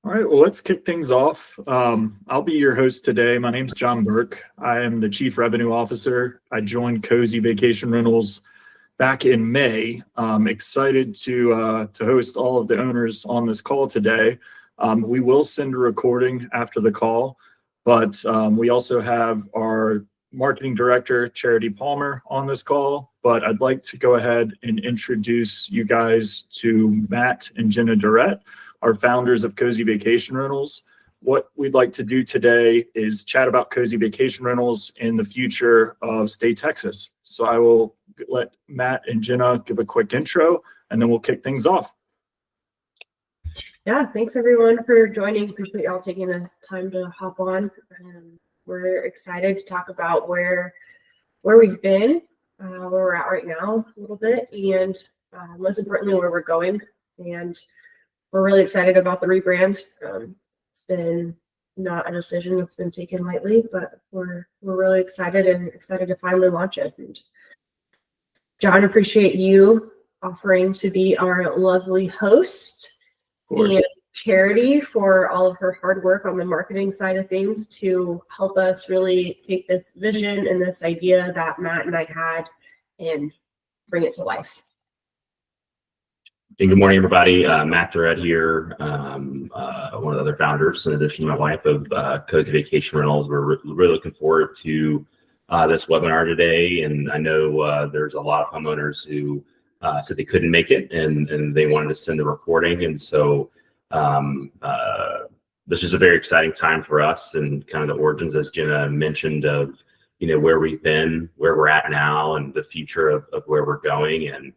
All right, well, let's kick things off. I'll be your host today. My name's John Burke. I am the Chief Revenue Officer. I joined Cozi Vacation Rentals back in May. I'm excited to host all of the owners on this call today. We will send a recording after the call, but we also have our Marketing Director, Charity Palmer, on this call. But I'd like to go ahead and introduce you guys to Matt and Jenna Durrette, our founders of Cozi Vacation Rentals. What we'd like to do today is chat about Cozi Vacation Rentals and the future of Stay Texas. So I will let Matt and Jenna give a quick intro, and then we'll kick things off. Yeah, thanks everyone for joining. Appreciate y'all taking the time to hop on. We're excited to talk about where we've been, where we're at right now a little bit, and most importantly, where we're going. And we're really excited about the rebrand. It's been not a decision that's been taken lightly, but we're really excited to finally launch it. And John, appreciate you offering to be our lovely host, and Charity for all of her hard work on the marketing side of things to help us really take this vision and this idea that Matt and I had and bring it to life. Hey, good morning, everybody. Matt Durrette here, one of the other founders, in addition to my wife, of Cozi Vacation Rentals. We're really looking forward to this webinar today, and I know there's a lot of homeowners who said they couldn't make it, and they wanted to send the recording, and so this is a very exciting time for us, and kind of the origins, as Jenna mentioned, of where we've been, where we're at now, and the future of where we're going. And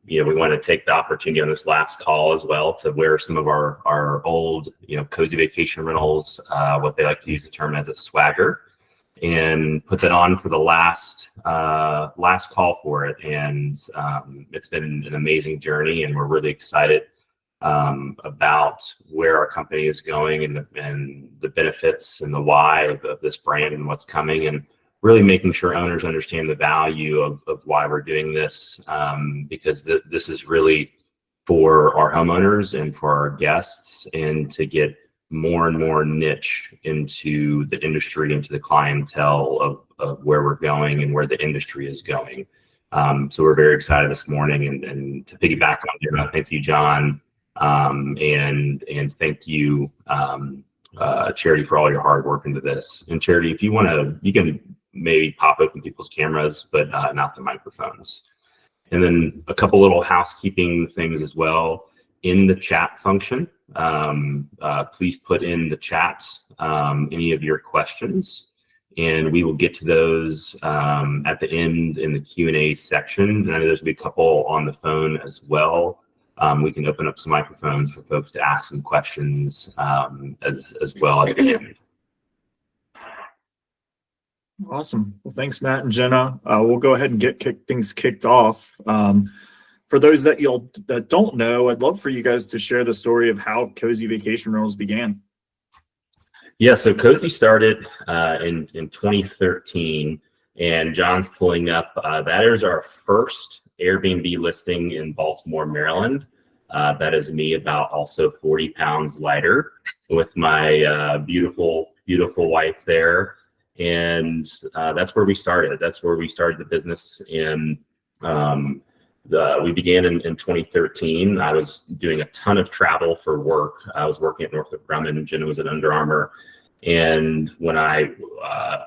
we want to take the opportunity on this last call as well to wear some of our old, Cozi Vacation Rentals, what they like to use the term as a swagger, and put that on for the last call for it. And it's been an amazing journey, and we're really excited about where our company is going, and the benefits and the why of this brand and what's coming, and really making sure owners understand the value of why we're doing this, because this is really for our homeowners and for our guests, and to get more and more niche into the industry, into the clientele of where we're going and where the industry is going. So we're very excited this morning, and to piggyback on Jenna, thank you, John, and thank you, Charity, for all your hard work into this. And Charity, if you want to, you can maybe pop open people's cameras, but not the microphones. And then a couple little housekeeping things as well. In the chat function, please put in the chat any of your questions, and we will get to those at the end in the Q&A section. And I know there's going to be a couple on the phone as well. We can open up some microphones for folks to ask some questions as well at the end. Awesome. Well, thanks, Matt and Jenna. We'll go ahead and get things kicked off. For those that don't know, I'd love for you guys to share the story of how Cozi Vacation Rentals began. Yeah, so Cozi started in 2013, and John's pulling up. That is our first Airbnb listing in Baltimore, Maryland. That is me, about also 40 pounds lighter, with my beautiful wife there. And that's where we started. That's where we started the business. And we began in 2013. I was doing a ton of travel for work. I was working at Northrop Grumman. Jenna was at Under Armour. And when I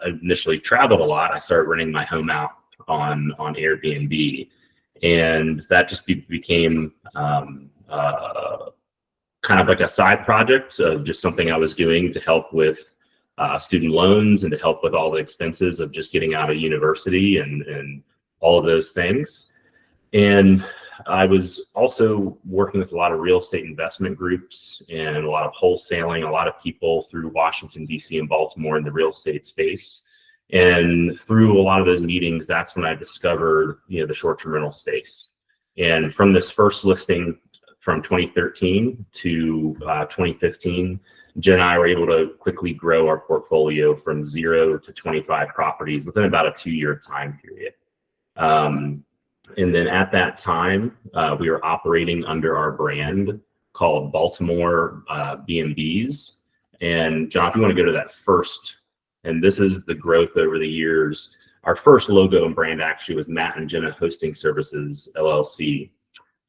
initially traveled a lot, I started renting my home out on Airbnb. And that just became kind of like a side project of just something I was doing to help with student loans, and to help with all the expenses of just getting out of university and all of those things. And I was also working with a lot of real estate investment groups and a lot of wholesaling, a lot of people through Washington, D.C. and Baltimore in the real estate space. And through a lot of those meetings, that's when I discovered, the short-term rental space. And from this first listing from 2013 to 2015, Jen and I were able to quickly grow our portfolio from 0 to 25 properties within about a 2-year time period. And then at that time, we were operating under our brand called Baltimore B&Bs. And John, if you want to go to that first, and this is the growth over the years. Our first logo and brand actually was Matt and Jenna Hosting Services, LLC.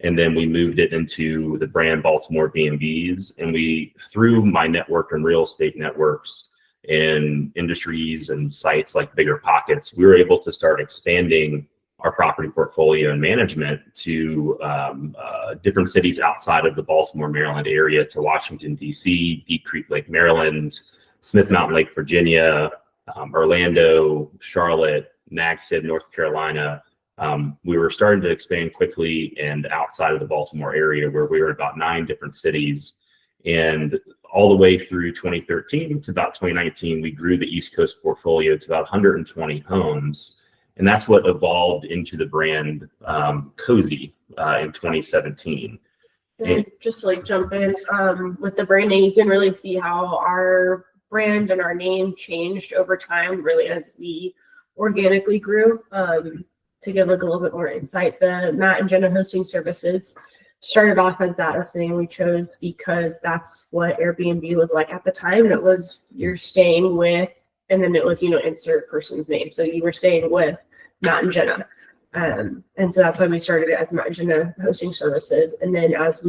And then we moved it into the brand Baltimore B&Bs. And we, through my network and real estate networks and industries and sites like Bigger Pockets, we were able to start expanding our property portfolio and management to different cities outside of the Baltimore, Maryland area, to Washington, D.C., Deep Creek Lake, Maryland, Smith Mountain Lake, Virginia, Orlando, Charlotte, Nags Head, North Carolina. We were starting to expand quickly and outside of the Baltimore area, where we were in about 9 different cities. And all the way through 2013 to about 2019, we grew the East Coast portfolio to about 120 homes. And that's what evolved into the brand Cozi in 2017. And just to like jump in with the branding, you can really see how our brand and our name changed over time, really, as we organically grew. To give like a little bit more insight, the Matt and Jenna Hosting Services started off as that as the name we chose because that's what Airbnb was like at the time. It was you're staying with, and then it was, insert person's name. So you were staying with Matt and Jenna. And so that's why we started it as Matt and Jenna Hosting Services. And then as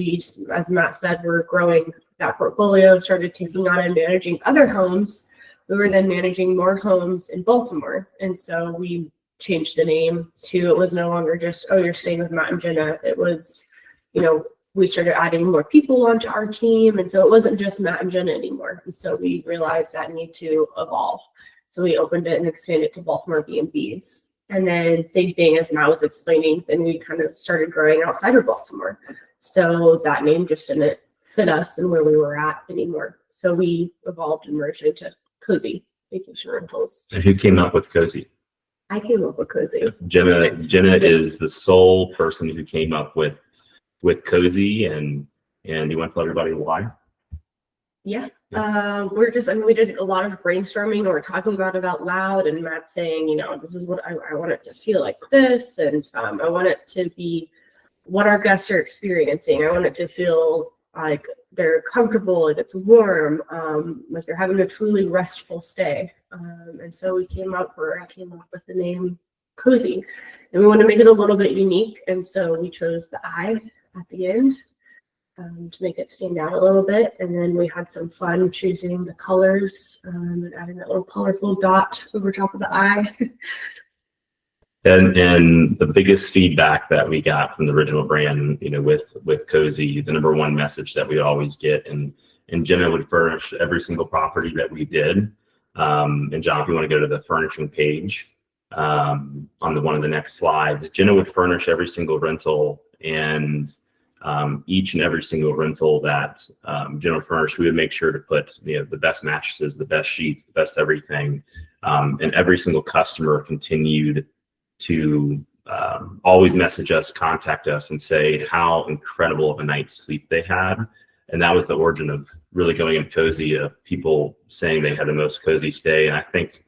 Matt said, we're growing that portfolio, started taking on and managing other homes. We were then managing more homes in Baltimore. And so we changed the name to, it was no longer just, oh, you're staying with Matt and Jenna. It was, we started adding more people onto our team. And so it wasn't just Matt and Jenna anymore. And so we realized that need to evolve. So we opened it and expanded to Baltimore B&Bs. And then same thing as Matt was explaining, then we kind of started growing outside of Baltimore. So that name just didn't fit us and where we were at anymore. So we evolved and merged into Cozi Vacation Rentals. And who came up with Cozi? I came up with Cozi. Jenna is the sole person who came up with Cozi, and you want to tell everybody why? Yeah. We did a lot of brainstorming, and we're talking about it out loud, and Matt saying, this is what I want it to feel like this, and I want it to be what our guests are experiencing. I want it to feel like they're comfortable, like it's warm, like they're having a truly restful stay. And so I came up with the name Cozi, and we want to make it a little bit unique. And so we chose the I at the end to make it stand out a little bit. And then we had some fun choosing the colors and adding that little colorful dot over top of the I. And the biggest feedback that we got from the original brand, with Cozi, the number one message that we always get, and Jenna would furnish every single property that we did. And John, if you want to go to the furnishing page on one of the next slides, Jenna would furnish every single rental, and each and every single rental that Jenna would furnish, we would make sure to put the best mattresses, the best sheets, the best everything. And every single customer continued to always message us, contact us, and say how incredible of a night's sleep they had. And that was the origin of really going in Cozi, of people saying they had the most cozy stay. And I think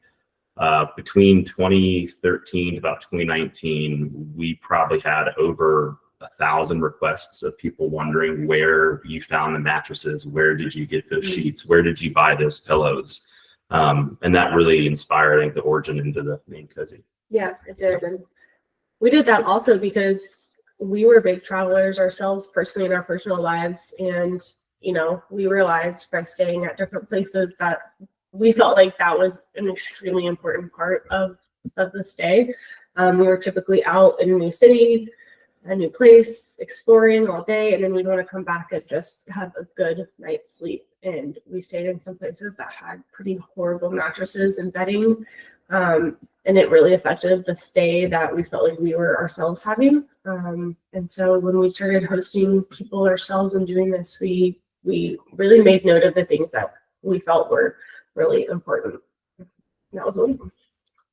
between 2013 to about 2019, we probably had over 1,000 requests of people wondering where you found the mattresses, where did you get those sheets, where did you buy those pillows? And that really inspired, I think, the origin into the name Cozi. Yeah, it did. And we did that also because we were big travelers ourselves personally in our personal lives. And, we realized by staying at different places that we felt like that was an extremely important part of the stay. We were typically out in a new city, a new place, exploring all day. And then we'd want to come back and just have a good night's sleep. And we stayed in some places that had pretty horrible mattresses and bedding. And it really affected the stay that we felt like we were ourselves having. And so when we started hosting people ourselves and doing this, we really made note of the things that we felt were really important. And that was one of them.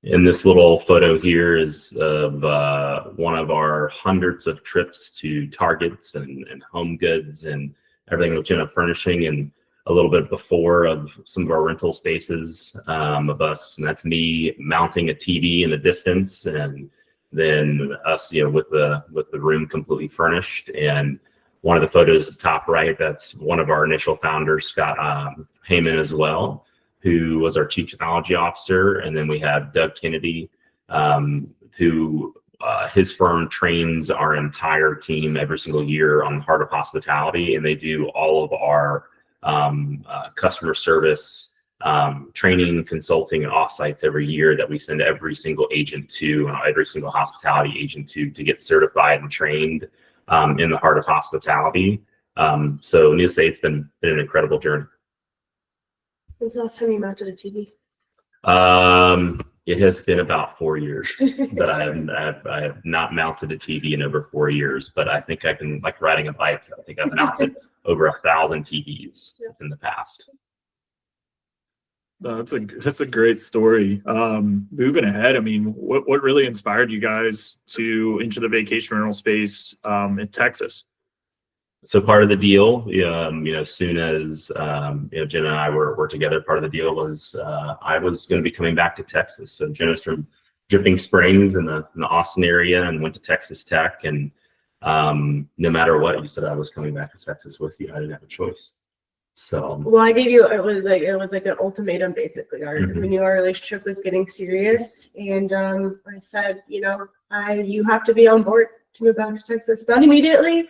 And this little photo here is of one of our hundreds of trips to Targets and Home Goods and everything with Jenna Furnishing, and a little bit before of some of our rental spaces of us. And that's me mounting a TV in the distance, and then us, with the room completely furnished. And one of the photos at the top right, that's one of our initial founders, Scott Heyman as well, who was our chief technology officer. And then we have Doug Kennedy, who his firm trains our entire team every single year on the heart of hospitality, and they do all of our customer service training, consulting, and offsites every year that we send every single agent to, every single hospitality agent to get certified and trained in the heart of hospitality. So needless to say, it's been an incredible journey. When's the last time you mounted a TV? It has been about 4 years that I have not mounted a TV in over 4 years, but I think I can, like riding a bike, I think I've mounted over 1,000 TVs in the past. That's a great story. Moving ahead, I mean, what really inspired you guys to enter the vacation rental space in Texas? So part of the deal, as soon as Jenna and I were together, part of the deal was I was going to be coming back to Texas. So Jenna's from Dripping Springs in the Austin area and went to Texas Tech. And no matter what, you said I was coming back to Texas with you. I didn't have a choice. So well, I gave you it was like an ultimatum basically. We knew our relationship was getting serious, and I said, you have to be on board to move back to Texas. Not immediately.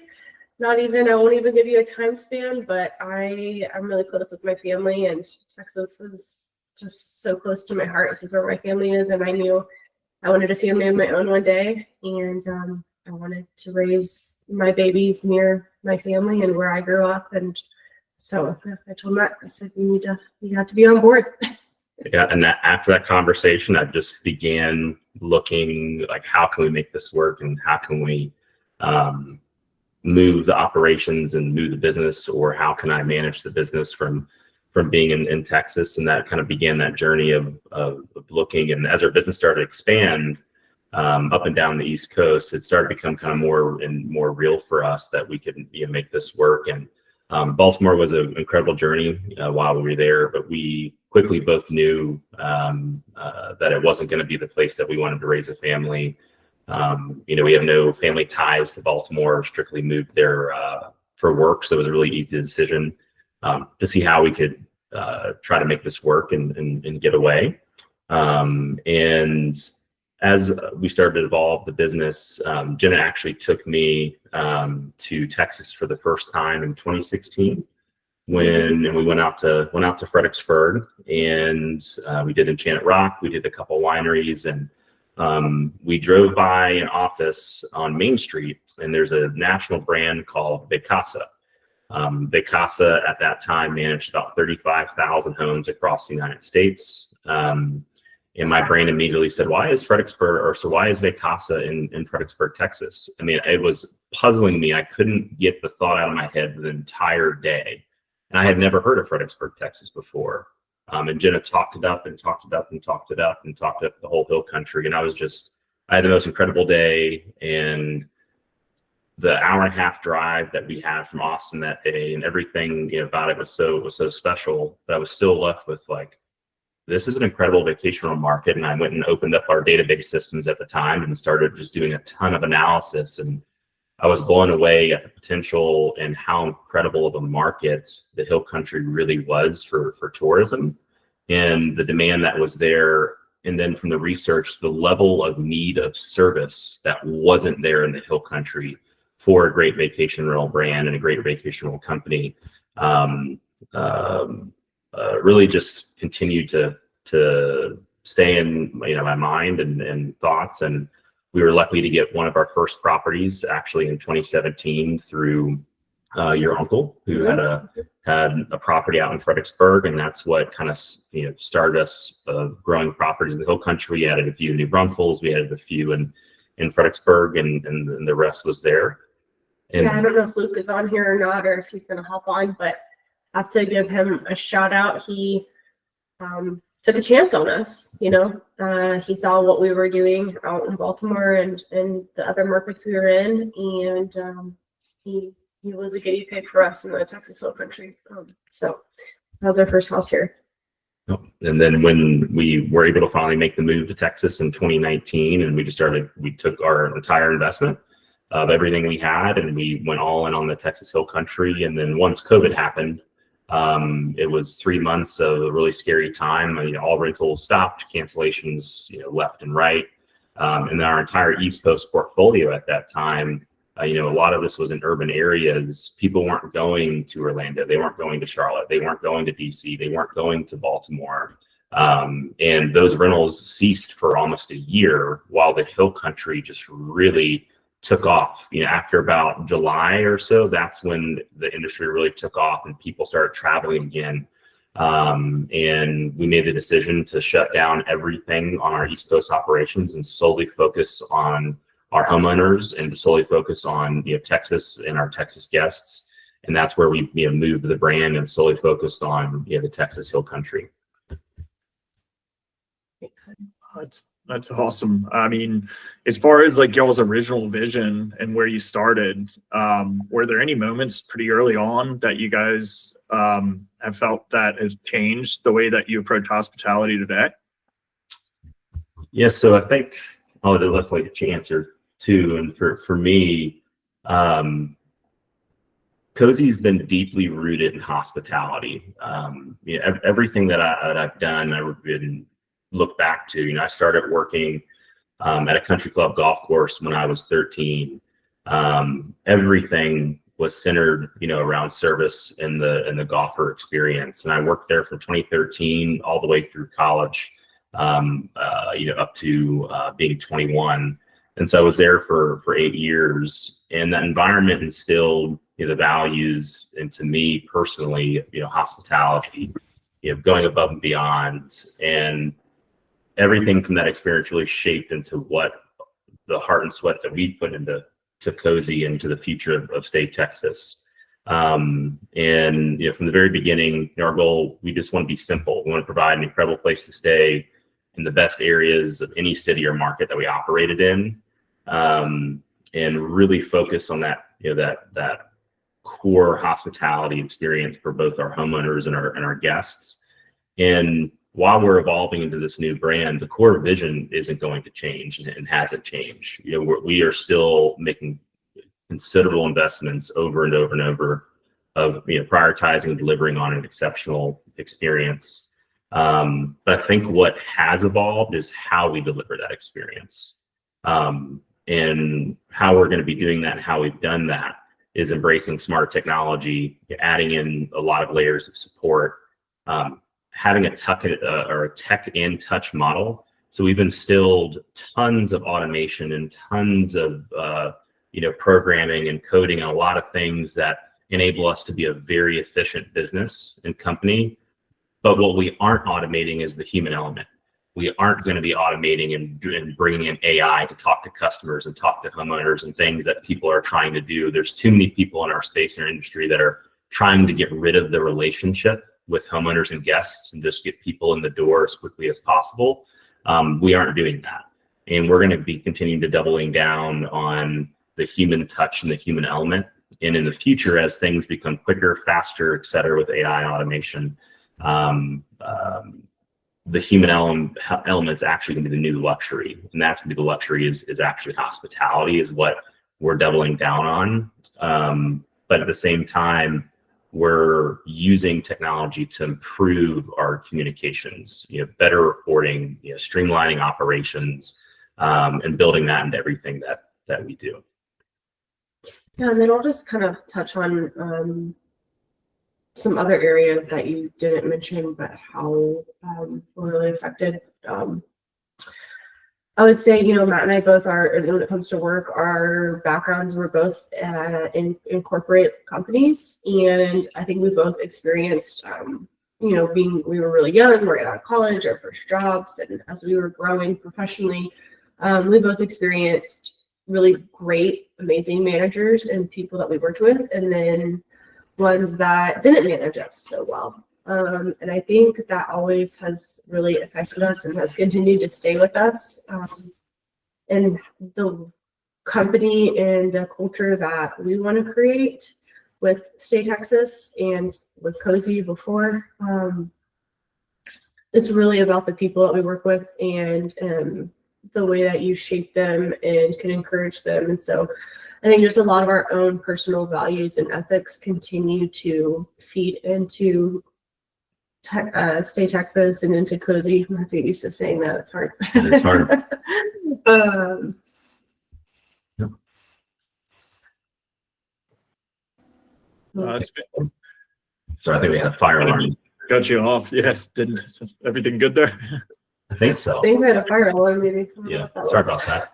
I won't even give you a time span, but I'm really close with my family, and Texas is just so close to my heart. This is where my family is, and I knew I wanted a family of my own one day, and I wanted to raise my babies near my family and where I grew up. And so I told Matt, I said, you have to be on board. Yeah, and after that conversation, I just began looking like, how can we make this work, and how can we move the operations and move the business, or how can I manage the business from being in Texas? And that kind of began that journey of looking. And as our business started to expand up and down the East Coast, it started to become kind of more real for us that we could make this work. And Baltimore was an incredible journey while we were there, but we quickly both knew that it wasn't going to be the place that we wanted to raise a family. We have no family ties to Baltimore, strictly moved there for work. So it was a really easy decision to see how we could try to make this work and get away. And as we started to evolve the business, Jenna actually took me to Texas for the first time in 2016 and we went out to Fredericksburg, and we did Enchanted Rock. We did a couple wineries, and we drove by an office on Main Street, and there's a national brand called Vacasa. Vacasa at that time managed about 35,000 homes across the United States. And my brain immediately said, why is Vacasa in Fredericksburg, Texas? I mean, it was puzzling me. I couldn't get the thought out of my head the entire day. And I had never heard of Fredericksburg, Texas before. And Jenna talked it up and talked it up and talked it up and talked up the whole hill country. And I had the most incredible day. And the hour and a half drive that we had from Austin that day, and everything about it was so special, that I was still left with like, this is an incredible vacation rental market. And I went and opened up our database systems at the time and started just doing a ton of analysis. And I was blown away at the potential and how incredible of a market the hill country really was for tourism, and the demand that was there. And then from the research, the level of need of service that wasn't there in the hill country for a great vacation rental brand and a great vacation rental company. Really just continued to stay in my mind and thoughts. And we were lucky to get one of our first properties actually in 2017 through your uncle, who had a property out in Fredericksburg, and that's what kind of started us growing properties in the hill country. We added a few in New Braunfels, we added a few in Fredericksburg, and the rest was there. And I don't know if Luke is on here or not, or if he's going to hop on, but I have to give him a shout out. He took a chance on us. He saw what we were doing out in Baltimore and the other markets we were in, and he was a guinea pig for us in the Texas Hill Country. So that was our first house here. And then when we were able to finally make the move to Texas in 2019, and we took our entire investment, of everything we had, and we went all in on the Texas Hill Country. And then once COVID happened, it was 3 months of a really scary time. All rentals stopped, cancellations, left and right. And then our entire East Coast portfolio at that time, a lot of this was in urban areas. People weren't going to Orlando. They weren't going to Charlotte. They weren't going to DC. They weren't going to Baltimore. And those rentals ceased for almost a year while the Hill Country just really took off. After about July or so, that's when the industry really took off and people started traveling again. And we made the decision to shut down everything on our East Coast operations and solely focus on our homeowners and to solely focus on Texas and our Texas guests. And that's where we moved the brand and solely focused on the Texas Hill Country. That's awesome. I mean, as far as like y'all's original vision and where you started, were there any moments pretty early on that you guys have felt that has changed the way that you approach hospitality today? Yeah, so I think I'll definitely get you answer too. And for me, Cozi's been deeply rooted in hospitality. Everything that I've done, I've been look back to. I started working at a country club golf course when I was 13. Everything was centered, around service and the golfer experience. And I worked there from 2013 all the way through college, up to being 21. And so I was there for 8 years, and that environment instilled the values into me personally, hospitality, going above and beyond. And everything from that experience really shaped into what the heart and sweat that we put into Cozi and to the future of state Texas. And from the very beginning, our goal, we just want to be simple. We want to provide an incredible place to stay in the best areas of any city or market that we operated in, and really focus on that, that core hospitality experience for both our homeowners and our guests. And while we're evolving into this new brand, the core vision isn't going to change and hasn't changed. We are still making considerable investments over and over and over of prioritizing and delivering on an exceptional experience. But I think what has evolved is how we deliver that experience. And how we're going to be doing that and how we've done that is embracing smart technology, adding in a lot of layers of support, having a tech and touch model. So we've instilled tons of automation and tons of programming and coding and a lot of things that enable us to be a very efficient business and company. But what we aren't automating is the human element. We aren't going to be automating and bringing in AI to talk to customers and talk to homeowners and things that people are trying to do. There's too many people in our space and our industry that are trying to get rid of the relationship with homeowners and guests and just get people in the door as quickly as possible. We aren't doing that. And we're going to be continuing to doubling down on the human touch and the human element. And in the future, as things become quicker, faster, et cetera, with AI and automation, the human element is actually going to be the new luxury. And that's going to be the luxury is actually hospitality is what we're doubling down on. But at the same time, we're using technology to improve our communications, better reporting, streamlining operations, and building that into everything that we do. Yeah, and then I'll just kind of touch on some other areas that you didn't mention, but how were really affected. I would say, Matt and I both are, when it comes to work, our backgrounds were both in corporate companies. And I think we both experienced, we were really young, we're out of college, our first jobs. And as we were growing professionally, we both experienced really great, amazing managers and people that we worked with. And then ones that didn't manage us so well. And I think that always has really affected us and has continued to stay with us. And the company and the culture that we want to create with State Texas and with Cozi before, it's really about the people that we work with and the way that you shape them and can encourage them. And so I think just a lot of our own personal values and ethics continue to feed into Stay Texas and into Cozi. I have to get used to saying that. It's hard. It's hard. It's been, So I think we had a fire alarm. got you off. Yes. Didn't everything good there? I think so. I think we had a fire alarm maybe. Yeah. Sorry about that.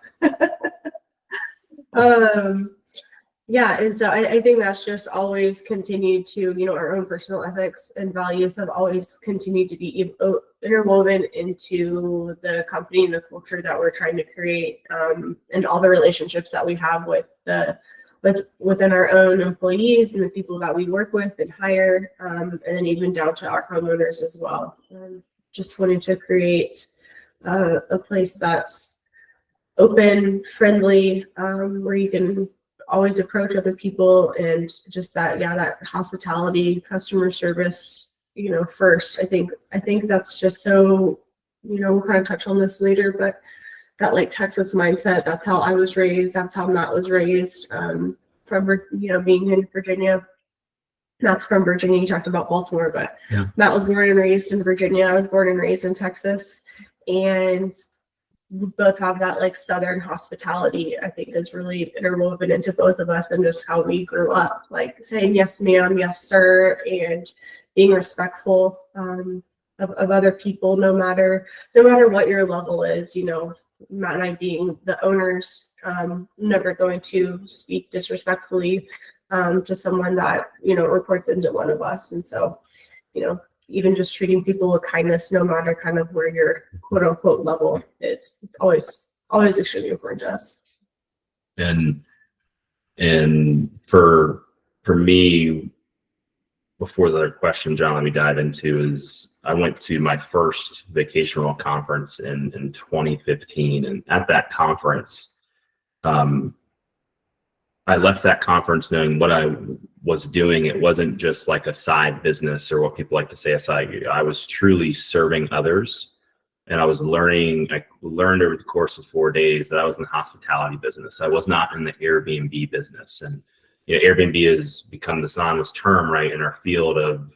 Yeah, and so I think that's just always continued to, our own personal ethics and values have always continued to be interwoven into the company and the culture that we're trying to create, and all the relationships that we have within our own employees and the people that we work with and hire, and then even down to our homeowners as well. Just wanting to create a place that's open, friendly, where you can always approach other people, and just that hospitality, customer service, first. I think that's just so, we'll kind of touch on this later, but that like Texas mindset, that's how I was raised. That's how Matt was raised, from, being in Virginia. Matt's from Virginia. You talked about Baltimore, but yeah. Matt was born and raised in Virginia. I was born and raised in Texas, and we both have that like Southern hospitality, I think, is really interwoven into both of us, and just how we grew up, like saying yes ma'am, yes sir, and being respectful of other people, no matter what your level is. Matt and I being the owners, never going to speak disrespectfully to someone that reports into one of us. And so, even just treating people with kindness, no matter kind of where your quote unquote level is, it's always extremely important to us. And for me, before the other question, John, let me dive into is I went to my first vacation rental conference in 2015. And at that conference, I left that conference knowing what I was doing. It wasn't just like a side business, or what people like to say a side. I was truly serving others. And I learned over the course of 4 days that I was in the hospitality business. I was not in the Airbnb business. And Airbnb has become the synonymous term, right, in our field of,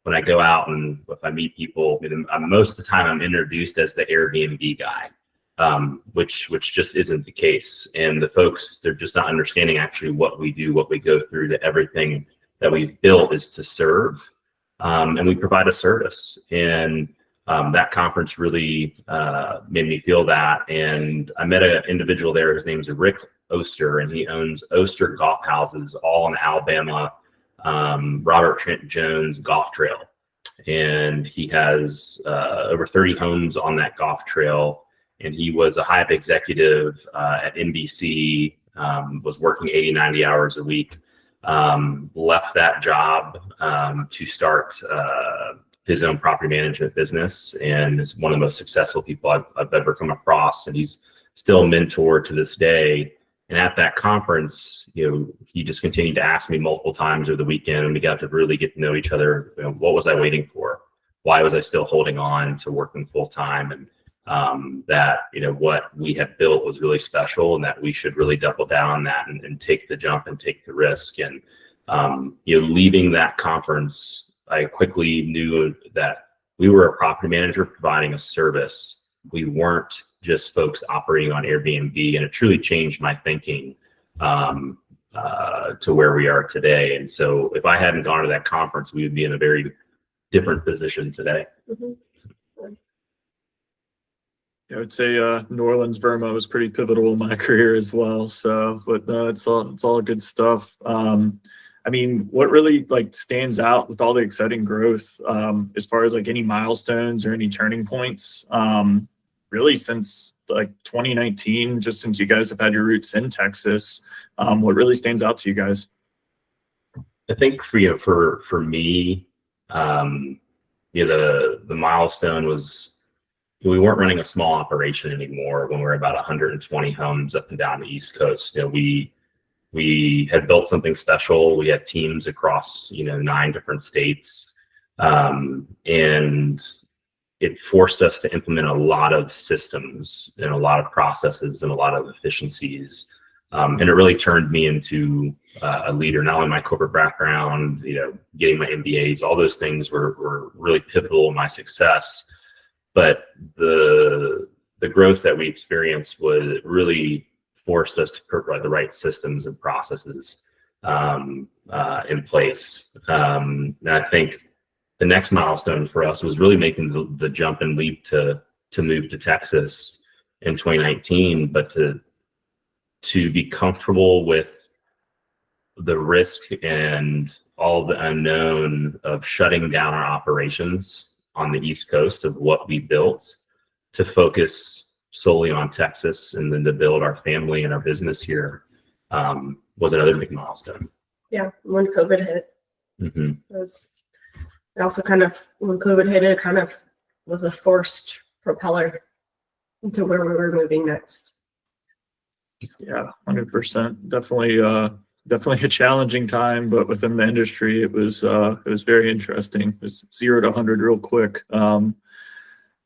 when I go out and if I meet people, most of the time I'm introduced as the Airbnb guy. Which just isn't the case. And the folks, they're just not understanding actually what we do, what we go through, that everything that we've built is to serve. And we provide a service. And that conference really made me feel that. And I met an individual there. His name's Rick Oster, and he owns Oster Golf Houses all in Alabama, Robert Trent Jones Golf Trail. And he has over 30 homes on that golf trail. And he was a Hive executive at NBC, was working 80, 90 hours a week, left that job to start his own property management business, and is one of the most successful people I've ever come across. And he's still a mentor to this day. And at that conference, he just continued to ask me multiple times over the weekend, and we got to really get to know each other. What was I waiting for? Why was I still holding on to working full time? And that what we had built was really special, and that we should really double down on that and take the jump and take the risk. And leaving that conference, I quickly knew that we were a property manager providing a service. We weren't just folks operating on Airbnb, and it truly changed my thinking to where we are today. And so if I hadn't gone to that conference, we would be in a very different position today. Mm-hmm. I would say New Orleans Verma was pretty pivotal in my career as well. So, but it's all good stuff. What really stands out with all the exciting growth, as far as any milestones or any turning points, really since 2019, just since you guys have had your roots in Texas, what really stands out to you guys? I think for me, the milestone was, we weren't running a small operation anymore when we were about 120 homes up and down the East Coast. We had built something special. We had teams across 9 different states, and it forced us to implement a lot of systems and a lot of processes and a lot of efficiencies And it really turned me into a leader. Not only my corporate background, getting my MBAs, all those things were really pivotal in my success. But the growth that we experienced was really forced us to put the right systems and processes in place. And I think the next milestone for us was really making the jump and leap to move to Texas in 2019, but to be comfortable with the risk and all the unknown of shutting down our operations on the East Coast of what we built, to focus solely on Texas and then to build our family and our business here was another big milestone. Yeah, when COVID hit, Mm-hmm. it also kind of, when COVID hit, it kind of was a forced propeller into where we were moving next. Yeah, 100%. Definitely a challenging time, but within the industry, it was very interesting. It was 0 to 100 real quick. I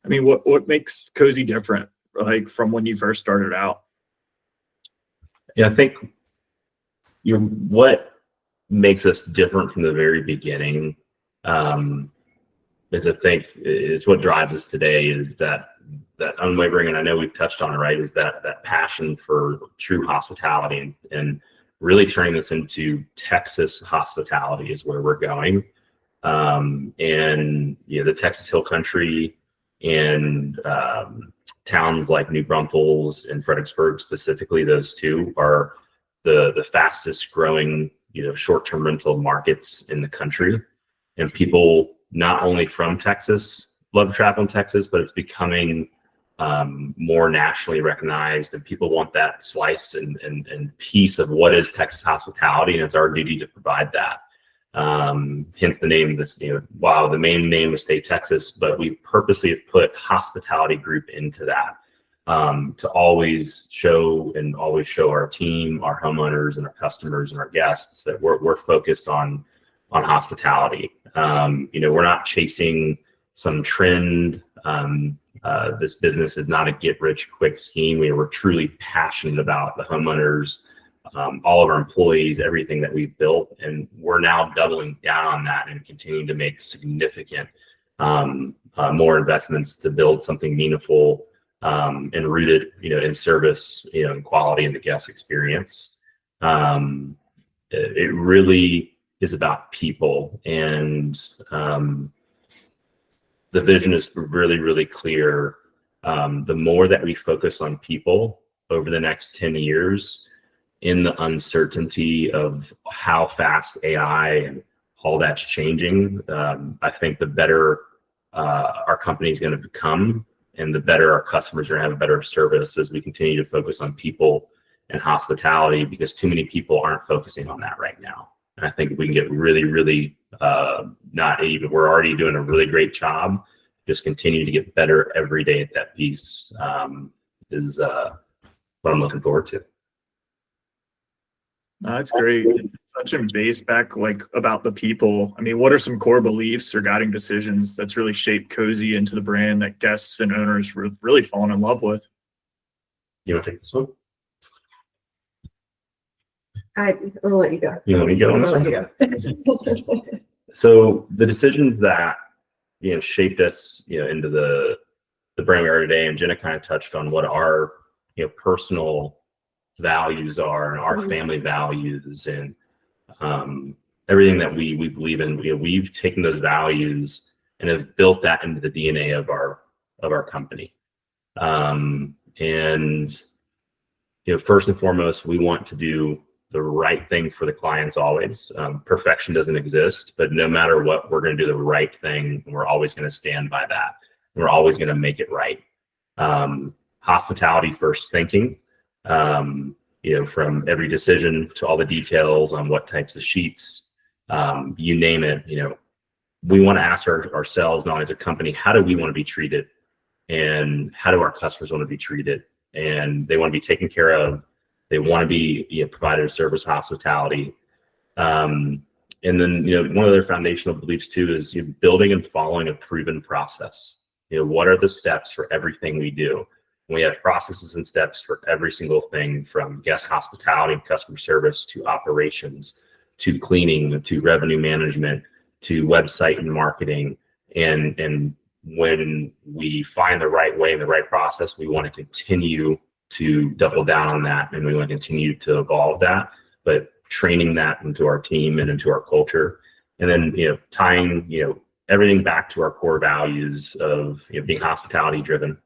mean, what makes Cozi different, like from when you first started out? Yeah, I think what makes us different from the very beginning is what drives us today, is that unwavering, and I know we've touched on it, right, is that passion for true hospitality and really turning this into Texas hospitality is where we're going. And the Texas Hill Country and towns like New Braunfels and Fredericksburg, specifically, those two are the fastest growing short-term rental markets in the country. And people not only from Texas love to travel in Texas, but it's becoming more nationally recognized, and people want that slice and piece of what is Texas hospitality, and it's our duty to provide that. Hence the name of this, while the main name is Stay Texas, but we purposely have put hospitality group into that to always show our team, our homeowners, and our customers and our guests that we're focused on hospitality. We're not chasing some trend. This business is not a get-rich-quick scheme. We're truly passionate about the homeowners, all of our employees, everything that we've built, and we're now doubling down on that and continuing to make significant more investments to build something meaningful and rooted, in service, and quality in the guest experience. It really is about people, and the vision is really, really clear. The more that we focus on people over the next 10 years, in the uncertainty of how fast AI and all that's changing, I think the better our company is going to become, and the better our customers are going to have a better service as we continue to focus on people and hospitality, because too many people aren't focusing on that right now. And I think if we can get really, really we're already doing a really great job, just continue to get better every day at that piece is what I'm looking forward to. That's great. Touching base back about the people. I mean, what are some core beliefs or guiding decisions that's really shaped Cozi into the brand that guests and owners were really falling in love with? You want to take this one? I'll let you go. You want me to go on this one? So the decisions that shaped us into the brand we are today, and Jenna kind of touched on what our personal values are and our family values and everything that we believe in. We've taken those values and have built that into the DNA of our company. And first and foremost, we want to do the right thing for the clients always. Perfection doesn't exist, but no matter what, we're going to do the right thing, and we're always going to stand by that. We're always going to make it right. Hospitality first thinking. From every decision to all the details on what types of sheets, you name it, we want to ask ourselves, not only as a company, how do we want to be treated, and how do our customers want to be treated? And they want to be taken care of. They want to be provided a service, hospitality. And then, one of their foundational beliefs too is building and following a proven process. What are the steps for everything we do? We have processes and steps for every single thing, from guest hospitality and customer service to operations to cleaning to revenue management to website and marketing. And when we find the right way and the right process, we want to continue to double down on that, and we want to continue to evolve that, but training that into our team and into our culture. And then, tying, everything back to our core values of being hospitality driven,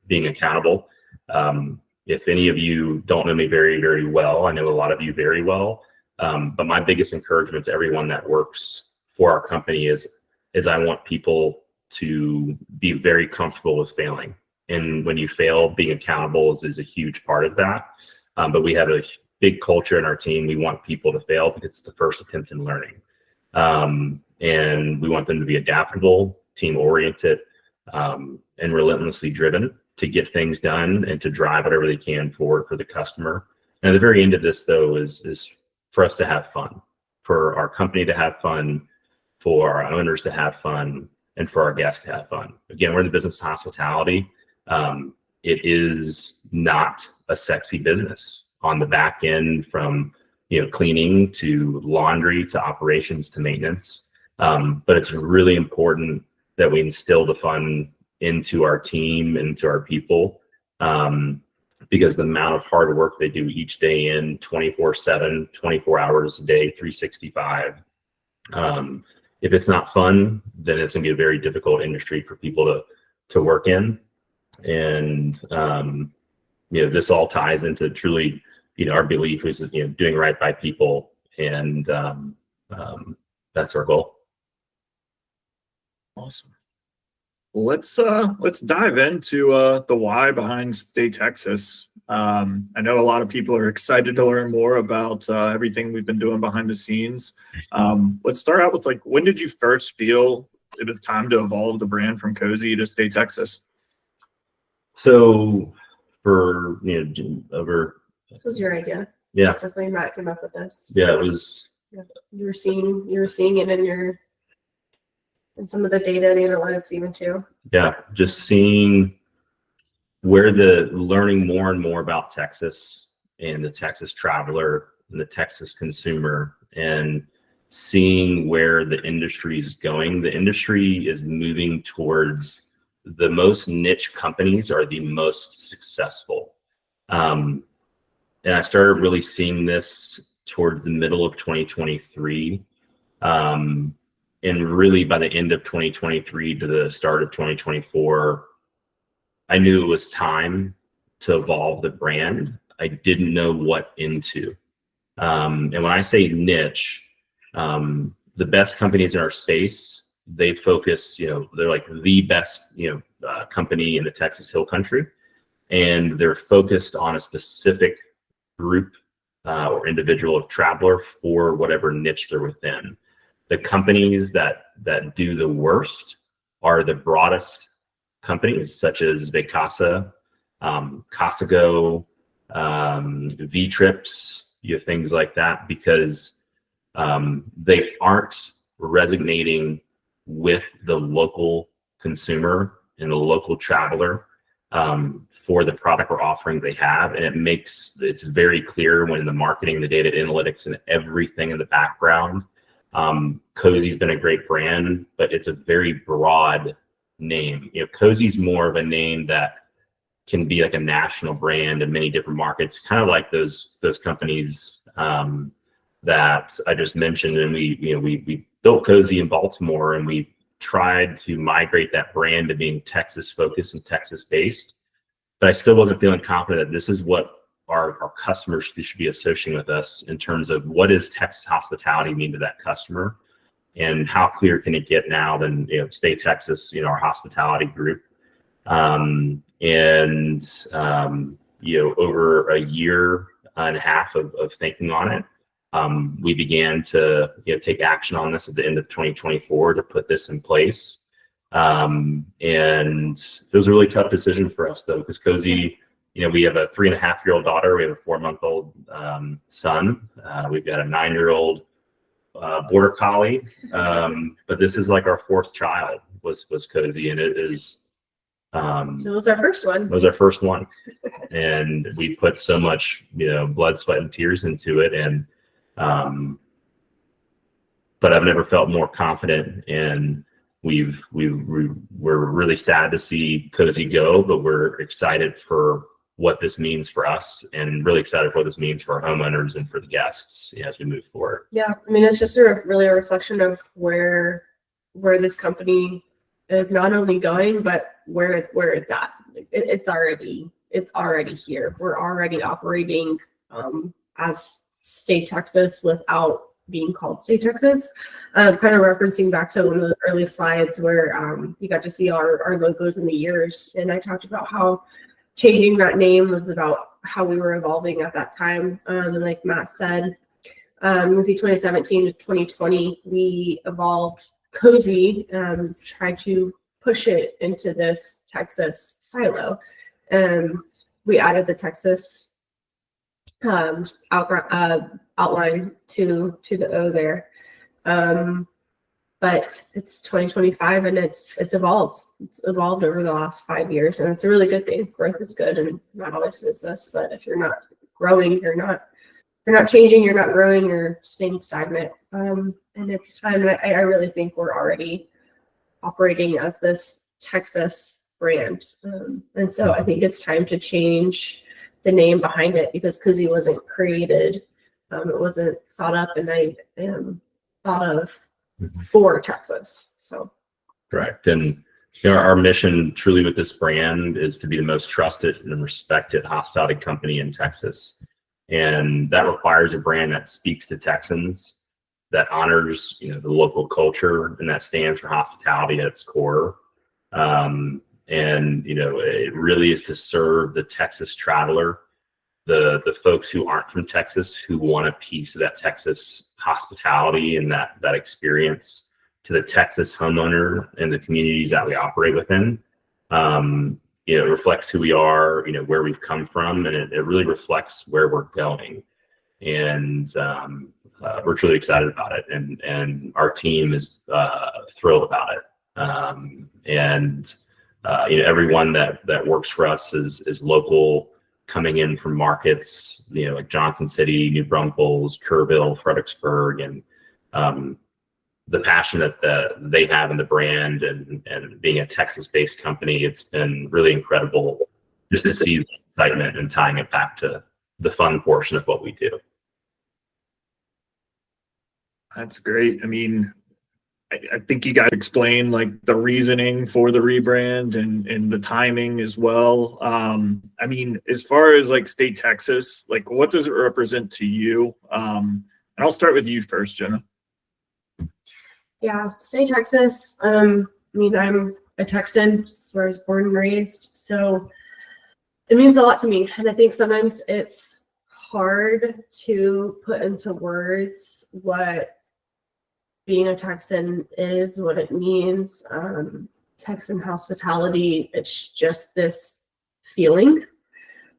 being accountable. If any of you don't know me very, very well, I know a lot of you very well. But my biggest encouragement to everyone that works for our company is I want people to be very comfortable with failing. And when you fail, being accountable is a huge part of that. But we have a big culture in our team. We want people to fail because it's the first attempt in learning. And we want them to be adaptable, team oriented, and relentlessly driven to get things done and to drive whatever they can forward for the customer. And at the very end of this, though, is for us to have fun, for our company to have fun, for our owners to have fun, and for our guests to have fun. Again, we're in the business of hospitality. It is not a sexy business on the back end, from cleaning to laundry to operations to maintenance. But it's really important that we instill the fun into our team, into our people, because the amount of hard work they do each day in 24/7, 24 hours a day, 365. If it's not fun, then it's gonna be a very difficult industry for people to work in. And this all ties into truly, our belief is doing right by people, and that's our goal. Awesome. Well, let's dive into the why behind Stay Texas. I know a lot of people are excited to learn more about everything we've been doing behind the scenes. Let's start out with, when did you first feel it was time to evolve the brand from Cozi to Stay Texas? So for over. This was your idea. Yeah. It's definitely Matt came up with this. Yeah, it was. You were seeing it in some of the data and analytics even too. Yeah, just seeing learning more and more about Texas and the Texas traveler and the Texas consumer, and seeing where the industry is going. The industry is moving towards the most niche companies are the most successful. And I started really seeing this towards the middle of 2023. And really by the end of 2023 to the start of 2024, I knew it was time to evolve the brand. I didn't know what into. And when I say niche, the best companies in our space, they focus, they're like the best, company in the Texas Hill Country. And they're focused on a specific group or individual traveler for whatever niche they're within. The companies that do the worst are the broadest companies, such as Vacasa, Casago, V-Trips, things like that, because they aren't resonating with the local consumer and the local traveler for the product or offering they have. And it's very clear when the marketing, the data analytics, and everything in the background. Cozi's been a great brand, but it's a very broad name. Cozi's more of a name that can be like a national brand in many different markets, kind of like those companies that I just mentioned. And we built Cozi in Baltimore, and we tried to migrate that brand to being Texas focused and Texas based. But I still wasn't feeling confident that this is what our customers should be associating with us in terms of what does Texas hospitality mean to that customer, and how clear can it get now than Stay Texas, our hospitality group. Over a year and a half of thinking on it, we began to take action on this at the end of 2024 to put this in place. And it was a really tough decision for us, though, because Cozi, we have a 3.5-year-old daughter. We have a 4-month-old son. We've got a 9-year-old border collie. But this is like our 4th child was Cozi, and it is It was our first one. It was our first one, and we put so much, blood, sweat, and tears into it. And, but I've never felt more confident. And we're really sad to see Cozi go, but we're excited for what this means for us, and really excited for what this means for our homeowners and for the guests as we move forward. Yeah, I mean, it's just really a reflection of where this company is not only going, but where it's at. It's already here. We're already operating as State Texas without being called State Texas. Kind of referencing back to one of those early slides where you got to see our logos in the years, and I talked about how changing that name was about how we were evolving at that time. And like Matt said, you can see 2017 to 2020, we evolved Cozi, tried to push it into this Texas silo. We added the Texas outline to the O there. But it's 2025 and it's evolved. It's evolved over the last 5 years, and it's a really good thing. Growth is good, and not always is this, but if you're not growing, you're not changing, you're not growing, you're staying stagnant. And it's time. I really think we're already operating as this Texas brand. And so I think it's time to change the name behind it, because Cozi wasn't created. It wasn't thought up and thought of for Texas. So Correct. And our mission truly with this brand is to be the most trusted and respected hospitality company in Texas. And that requires a brand that speaks to Texans, that honors, the local culture, and that stands for hospitality at its core. And, it really is to serve the Texas traveler, the folks who aren't from Texas, who want a piece of that Texas hospitality and that experience, to the Texas homeowner and the communities that we operate within. It reflects who we are, where we've come from, and it really reflects where we're going. And we're truly excited about it, and our team is thrilled about it. Everyone that works for us is local, coming in from markets, like Johnson City, New Braunfels, Kerrville, Fredericksburg, and the passion that they have in the brand, and being a Texas-based company. It's been really incredible just to see the excitement and tying it back to the fun portion of what we do. That's great. I mean, I think you guys explained like the reasoning for the rebrand and the timing as well. I mean, as far as like State Texas, like what does it represent to you? And I'll start with you first, Jenna. yeah, State Texas. I mean, I'm a Texan, where I was born and raised, so it means a lot to me. And I think sometimes it's hard to put into words what being a Texan is, what it means. Texan hospitality, it's just this feeling.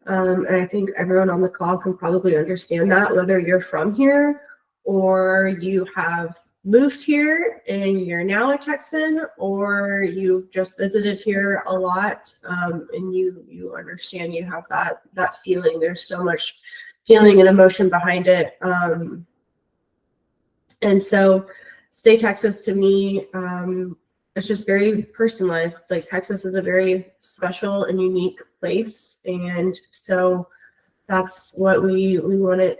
And I think everyone on the call can probably understand that, whether you're from here or you have moved here and you're now a Texan, or you've just visited here a lot, and you understand, you have that feeling. There's so much feeling and emotion behind it. And so State Texas to me, it's just very personalized. It's like Texas is a very special and unique place. And so that's what we wanted,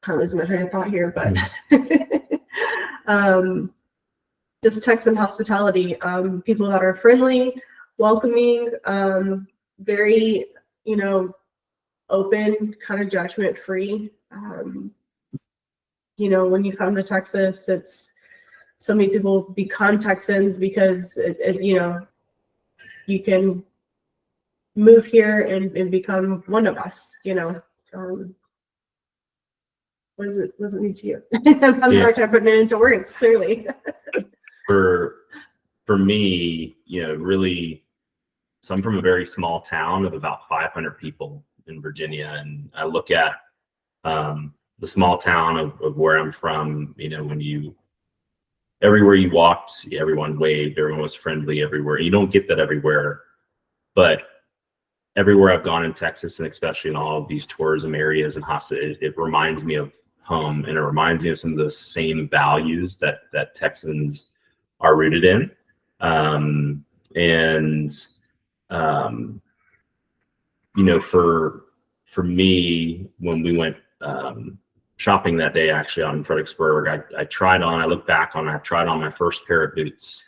kind of losing my train of thought here, but just Texan hospitality, people that are friendly, welcoming, very, open, kind of judgment free. When you come to Texas, it's so many people become Texans because you can move here and become one of us. What does it mean to you? I'm having a hard time putting it into words, clearly. For me, really, so I'm from a very small town of about 500 people in Virginia, and I look at the small town of where I'm from. When you everywhere you walked, everyone waved, everyone was friendly everywhere. You don't get that everywhere, but everywhere I've gone in Texas, and especially in all of these tourism areas and it reminds me of home, and it reminds me of some of those same values that Texans are rooted in. For me, when we went shopping that day, actually out in Fredericksburg, I look back on, I tried on my first pair of boots,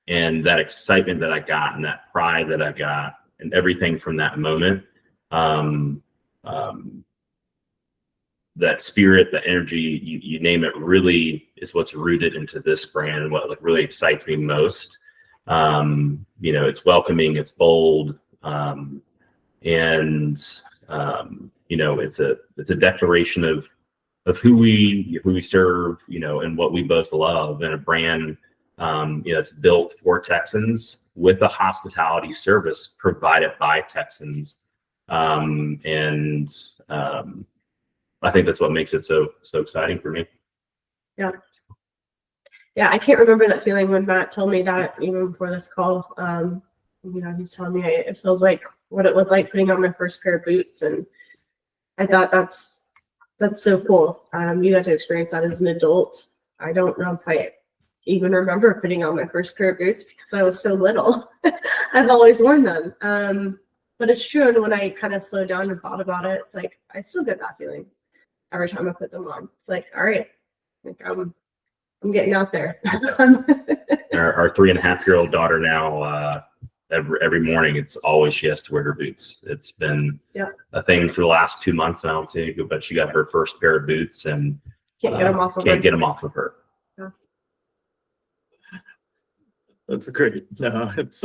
and that excitement that I got and that pride that I got and everything from that moment, that spirit, the energy, you name it, really is what's rooted into this brand and what really excites me most. It's welcoming, it's bold, it's a declaration of who we serve, and what we both love, and a brand it's built for Texans with a hospitality service provided by Texans. I think that's what makes it so exciting for me. Yeah. Yeah, I can't remember that feeling when Matt told me that even before this call. He's telling me it feels like what it was like putting on my first pair of boots, and I thought that's so cool. You got to experience that as an adult. I don't know if I even remember putting on my first pair of boots because I was so little. I've always worn them. But it's true, and when I kind of slowed down and thought about it, it's like I still get that feeling every time I put them on. It's like, all right, like I'm getting out there. Our 3.5-year-old daughter now, every morning, she has to wear her boots. It's been a thing for the last 2 months now, but she got her first pair of boots and can't get them off of her. Can't get them off of her. Yeah. That's great. No, it's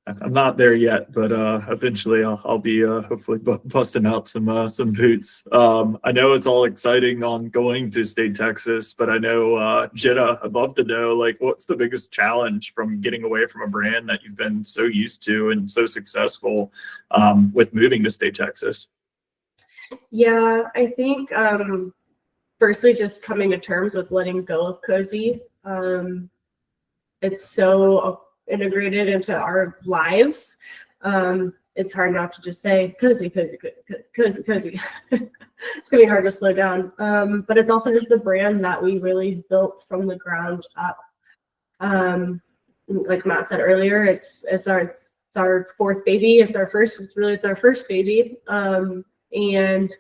I'm not there yet, but eventually I'll be hopefully busting out some boots. I know it's all exciting on going to State Texas, but I know Jenna, I'd love to know, like, what's the biggest challenge from getting away from a brand that you've been so used to and so successful with moving to State Texas? Yeah, I think firstly, just coming to terms with letting go of Cozi. It's so integrated into our lives. It's hard not to just say Cozi. It's gonna be hard to slow down. But it's also just the brand that we really built from the ground up. Like Matt said earlier, it's our fourth baby. It's our first baby. And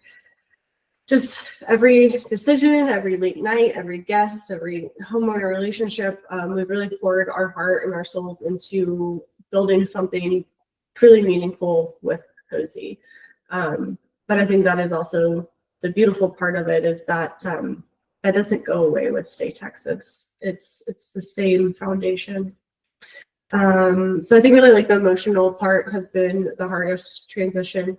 just every decision, every late night, every guest, every homeowner relationship, we've really poured our heart and our souls into building something truly meaningful with Cozi. But I think that is also the beautiful part of it, is that that doesn't go away with State Texas. It's the same foundation. So I think really like the emotional part has been the hardest transition.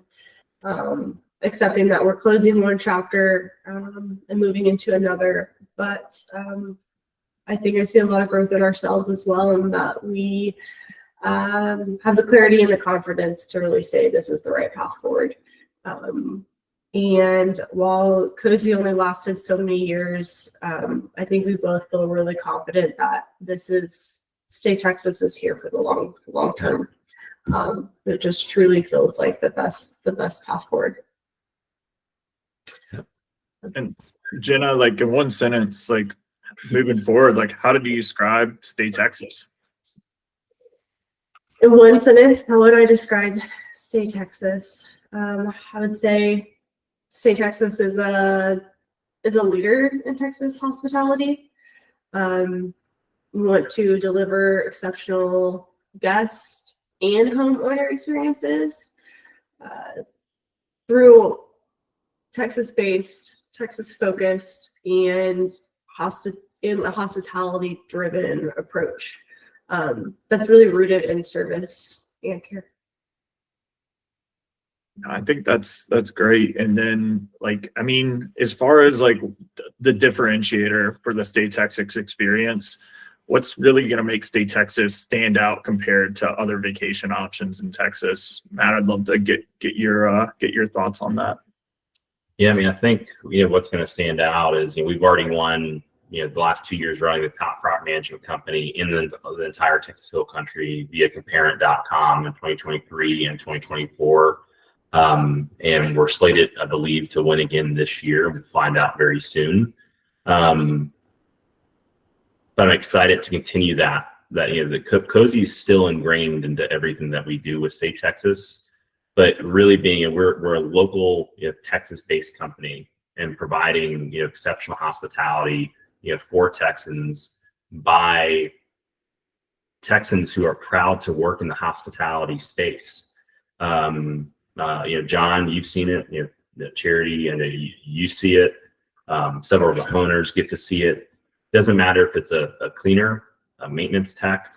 Accepting that we're closing one chapter and moving into another. But I think I see a lot of growth in ourselves as well, and that we have the clarity and the confidence to really say this is the right path forward. And while Cozi only lasted so many years, I think we both feel really confident that State Texas is here for the long term. It just truly feels like the best path forward. And Jenna, like in one sentence, like moving forward, like how did you describe State Texas? In one sentence, how would I describe State Texas? I would say State Texas is a leader in Texas hospitality. We want to deliver exceptional guest and homeowner experiences through Texas-based, Texas-focused, and a hospitality-driven approach that's really rooted in service and care. I think that's great. And then, like, I mean, as far as like the differentiator for the State Texas experience, what's really going to make State Texas stand out compared to other vacation options in Texas? Matt, I'd love to get your thoughts on that. Yeah, I mean, I think what's going to stand out is we've already won the last 2 years running the top property management company in the entire Texas Hill Country via comparent.com in 2023 and 2024. And we're slated, I believe, to win again this year. We'll find out very soon. But I'm excited to continue that the Cozi is still ingrained into everything that we do with State Texas, but really we're a local Texas-based company and providing exceptional hospitality for Texans by Texans who are proud to work in the hospitality space. John, you've seen it, the charity, and you see it. Several of the homeowners get to see it. Doesn't matter if it's a cleaner, a maintenance tech,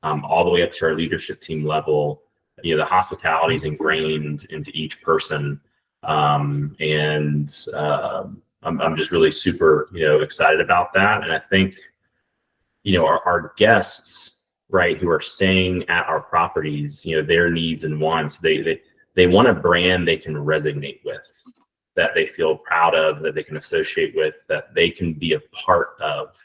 all the way up to our leadership team level. The hospitality is ingrained into each person. I'm just really super, excited about that. And I think, our guests, right, who are staying at our properties, their needs and wants, they want a brand they can resonate with, that they feel proud of, that they can associate with, that they can be a part of,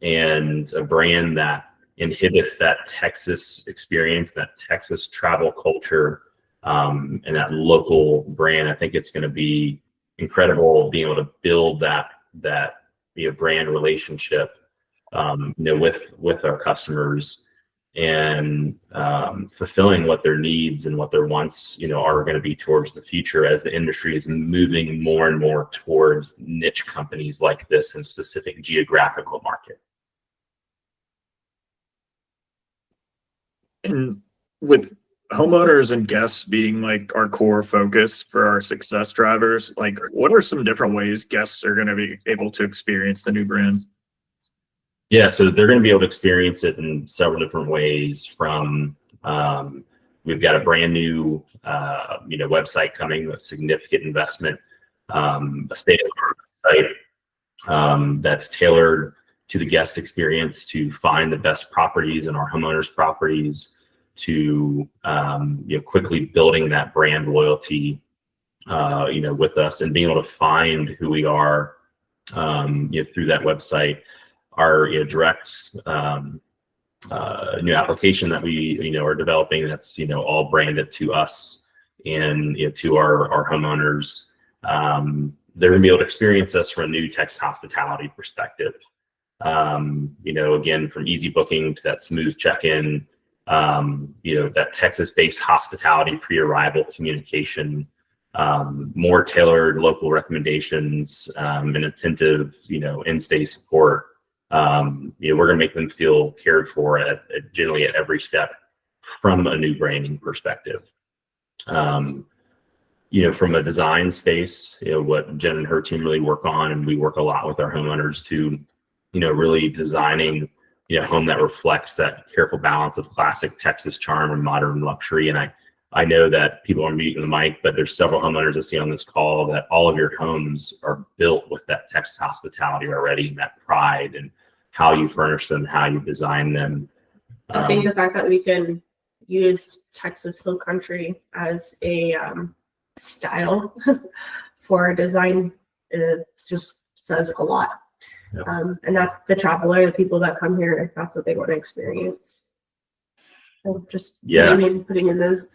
and a brand that inhibits that Texas experience, that Texas travel culture, and that local brand. I think it's going to be incredible being able to build that brand relationship, with our customers, and fulfilling what their needs and what their wants, are going to be towards the future as the industry is moving more and more towards niche companies like this in specific geographical market. And with homeowners and guests being like our core focus for our success drivers, like what are some different ways guests are going to be able to experience the new brand? Yeah, so they're going to be able to experience it in several different ways. From we've got a brand new website coming, a significant investment, a state-of-the-art site that's tailored to the guest experience, to find the best properties in our homeowners' properties, to quickly building that brand loyalty with us, and being able to find who we are through that website. Our direct new application that we are developing, that's all branded to us and to our homeowners. They're gonna be able to experience us from a new Texas hospitality perspective. Again, from easy booking to that smooth check-in, that Texas-based hospitality pre-arrival communication, more tailored local recommendations, and attentive, in-stay support. We're going to make them feel cared for generally at every step from a new branding perspective. From a design space, what Jen and her team really work on, and we work a lot with our homeowners to, really designing, a home that reflects that careful balance of classic Texas charm and modern luxury. And I know that people are muting the mic, but there's several homeowners I see on this call that all of your homes are built with that Texas hospitality already, and that pride, and how you furnish them, how you design them. I think the fact that we can use Texas Hill Country as a style for a design just says a lot. Yeah. And that's the traveler, the people that come here, that's what they want to experience. So just putting in those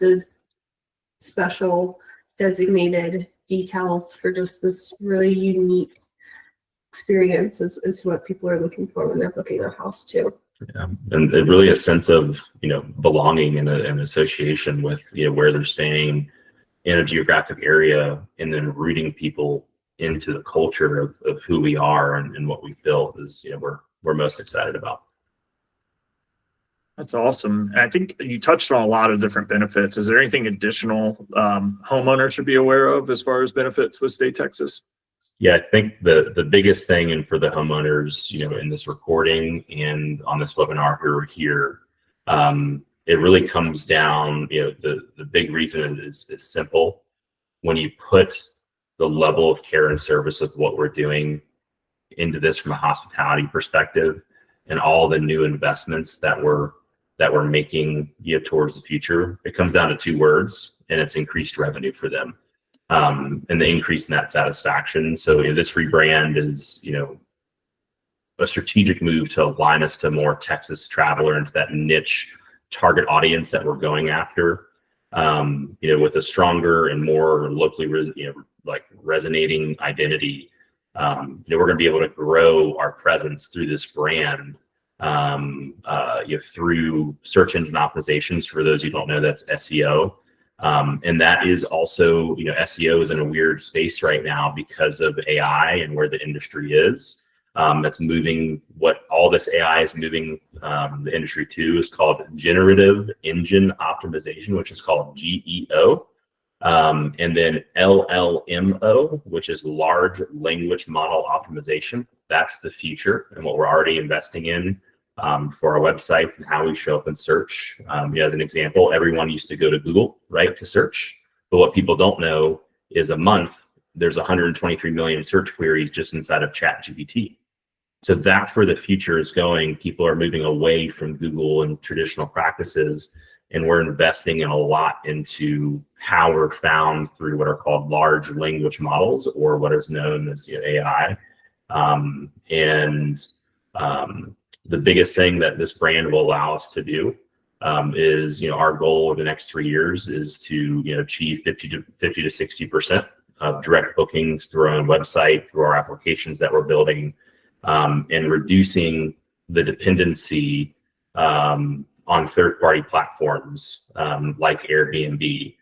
special designated details for just this really unique experience is what people are looking for when they're booking a house too. Yeah, and really a sense of belonging and an association with where they're staying in a geographic area, and then rooting people into the culture of who we are and what we've built is we're most excited about. That's awesome. And I think you touched on a lot of different benefits. Is there anything additional homeowners should be aware of as far as benefits with State Texas? Yeah, I think the biggest thing, and for the homeowners, in this recording and on this webinar here, it really comes down, the big reason is simple. When you put the level of care and service of what we're doing into this from a hospitality perspective, and all the new investments that we're making towards the future, it comes down to two words, and it's increased revenue for them. And the increase in that satisfaction. So this rebrand is, a strategic move to align us to more Texas traveler, into that niche target audience that we're going after. With a stronger and more locally, resonating identity. We're going to be able to grow our presence through this brand, through search engine optimizations. For those who don't know, that's SEO. And that is also, SEO is in a weird space right now because of AI and where the industry is. That's moving, what all this AI is moving the industry to is called generative engine optimization, which is called GEO. And then LLMO, which is large language model optimization. That's the future and what we're already investing in for our websites and how we show up in search. As an example, everyone used to go to Google, right, to search. But what people don't know is a month, there's 123 million search queries just inside of ChatGPT. So that's where the future is going. People are moving away from Google and traditional practices, and we're investing in a lot into how we're found through what are called large language models, or what is known as AI. The biggest thing that this brand will allow us to do is, our goal over the next 3 years is to, achieve 50 to 60% of direct bookings through our own website, through our applications that we're building, and reducing the dependency on third-party platforms like Airbnb.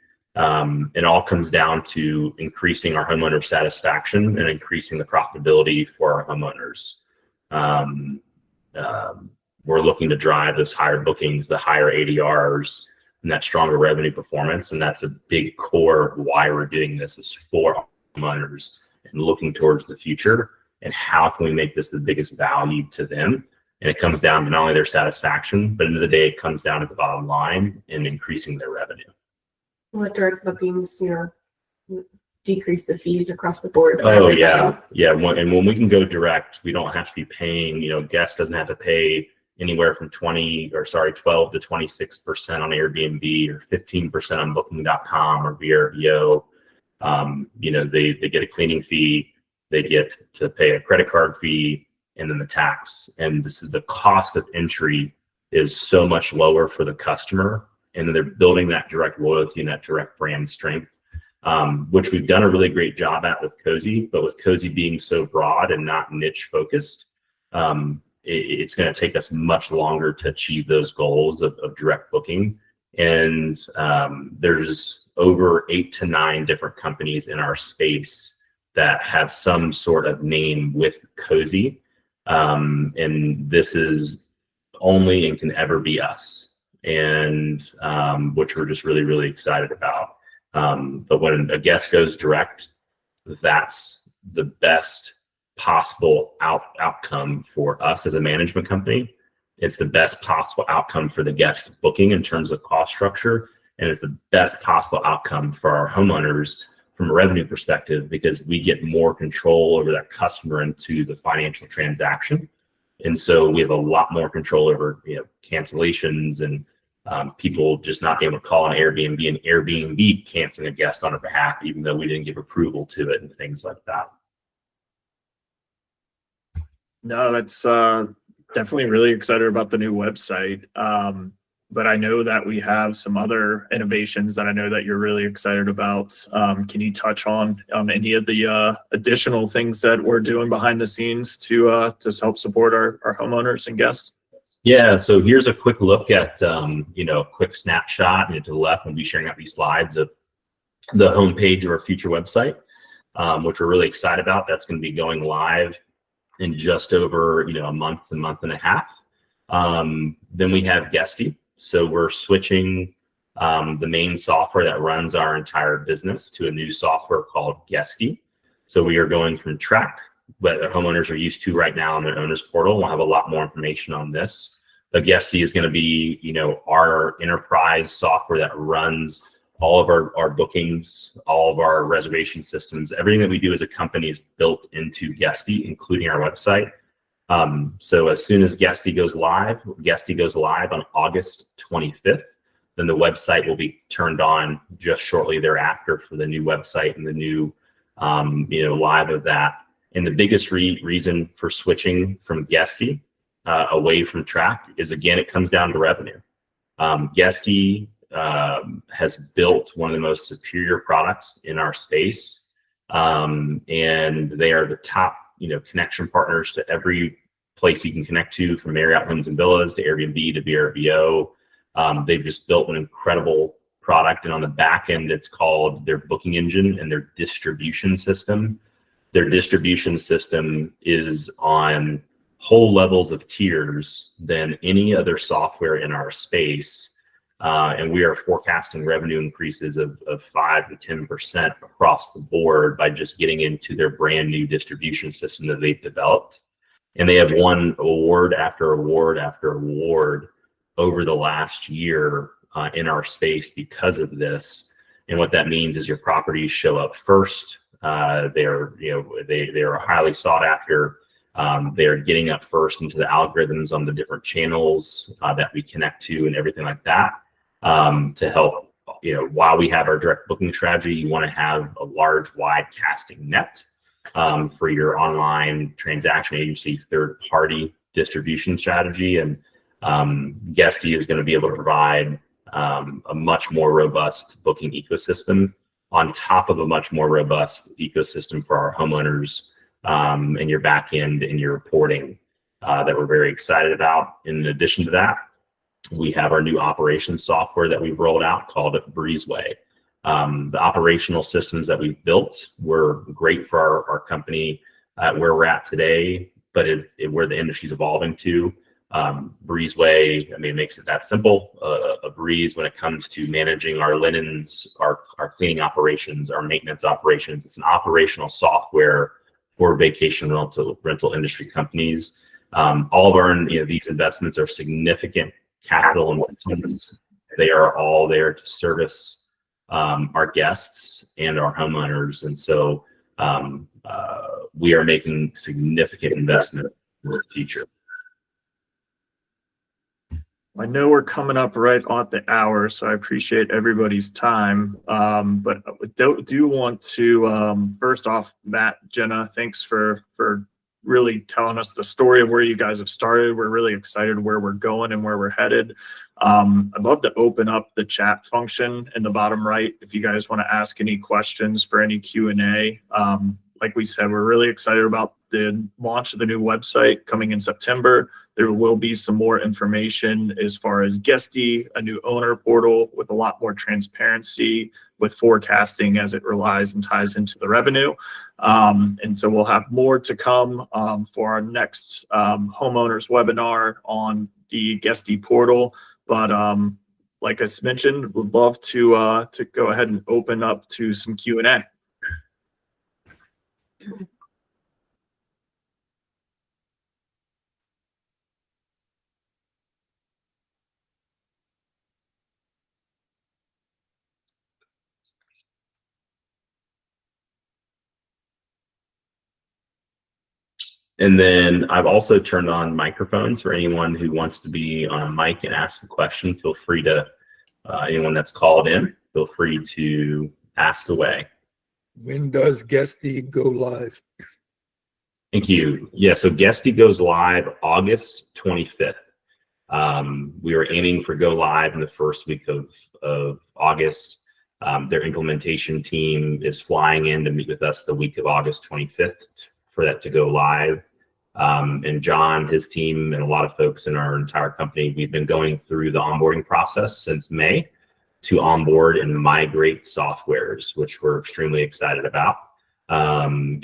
It all comes down to increasing our homeowner satisfaction and increasing the profitability for our homeowners. We're looking to drive those higher bookings, the higher ADRs, and that stronger revenue performance. And that's a big core of why we're doing this, is for homeowners and looking towards the future and how can we make this the biggest value to them. And it comes down to not only their satisfaction, but at the end of the day, it comes down to the bottom line and increasing their revenue. What direct bookings, decrease the fees across the board? Oh, yeah. Yeah. And when we can go direct, we don't have to be paying, guest doesn't have to pay anywhere from 12 to 26% on Airbnb, or 15% on booking.com or VRBO. They get a cleaning fee, they get to pay a credit card fee, and then the tax. And this is the cost of entry is so much lower for the customer. And then they're building that direct loyalty and that direct brand strength, which we've done a really great job at with Cozi. But with Cozi being so broad and not niche focused, it's going to take us much longer to achieve those goals of direct booking. And there's over 8 to 9 different companies in our space that have some sort of name with Cozi. And this is only and can ever be us, and which we're just really, really excited about. But when a guest goes direct, that's the best possible outcome for us as a management company. It's the best possible outcome for the guest booking in terms of cost structure, and it's the best possible outcome for our homeowners from a revenue perspective, because we get more control over that customer into the financial transaction. And so we have a lot more control over cancellations and people just not being able to call on Airbnb, and Airbnb canceling a guest on our behalf, even though we didn't give approval to it, and things like that. No, that's definitely really excited about the new website. But I know that we have some other innovations that I know that you're really excited about. Can you touch on any of the additional things that we're doing behind the scenes to help support our homeowners and guests? Yeah, so here's a quick look at a quick snapshot, and to the left, we'll be sharing out these slides of the homepage of our future website, which we're really excited about. That's going to be going live in just over a month and a half. Then we have Guesty. So we're switching the main software that runs our entire business to a new software called Guesty. So we are going from Track, what the homeowners are used to right now in their owner's portal. We'll have a lot more information on this. But Guesty is going to be, our enterprise software that runs all of our bookings, all of our reservation systems. Everything that we do as a company is built into Guesty, including our website. So as soon as Guesty goes live on August 25th, then the website will be turned on just shortly thereafter for the new website and the new, live of that. And the biggest reason for switching from Guesty away from Track is, again, it comes down to revenue. Guesty has built one of the most superior products in our space, and they are the top, connection partners to every place you can connect to, from Marriott Homes and Villas to Airbnb to VRBO. They've just built an incredible product, and on the back end, it's called their booking engine and their distribution system. Their distribution system is on whole levels of tiers than any other software in our space. And we are forecasting revenue increases of 5 to 10% across the board by just getting into their brand new distribution system that they've developed. And they have won award after award after award over the last year in our space because of this. And what that means is your properties show up first. They are highly sought after. They are getting up first into the algorithms on the different channels that we connect to and everything like that, to help, while we have our direct booking strategy, you want to have a large, wide casting net for your online transaction agency third-party distribution strategy. And Guesty is going to be able to provide a much more robust booking ecosystem on top of a much more robust ecosystem for our homeowners, and your back end and your reporting that we're very excited about. In addition to that, we have our new operations software that we've rolled out called Breezeway. The operational systems that we've built were great for our company where we're at today, but where the industry is evolving to. Breezeway, it makes it that simple. A breeze when it comes to managing our linens, our cleaning operations, our maintenance operations. It's an operational software for vacation rental industry companies. All of our these investments are significant capital investments. They are all there to service our guests and our homeowners, and so we are making significant investment in the future. I know we're coming up right on the hour, so I appreciate everybody's time. But I do want to, first off, Matt, Jenna, thanks for really telling us the story of where you guys have started. We're really excited where we're going and where we're headed. I'd love to open up the chat function in the bottom right if you guys want to ask any questions for any Q&A. Like we said, we're really excited about the launch of the new website coming in September. There will be some more information as far as Guesty, a new owner portal with a lot more transparency with forecasting as it relies and ties into the revenue. And so we'll have more to come for our next homeowners webinar on the Guesty portal. But like I mentioned, would love to go ahead and open up to some Q&A. And then I've also turned on microphones for anyone who wants to be on a mic and ask a question. Feel free to, anyone that's called in, feel free to ask away. When does Guesty go live? Thank you. Yeah, so Guesty goes live August 25th. We are aiming for go live in the first week of August. Their implementation team is flying in to meet with us the week of August 25th for that to go live. And John, his team, and a lot of folks in our entire company, we've been going through the onboarding process since May to onboard and migrate softwares, which we're extremely excited about. And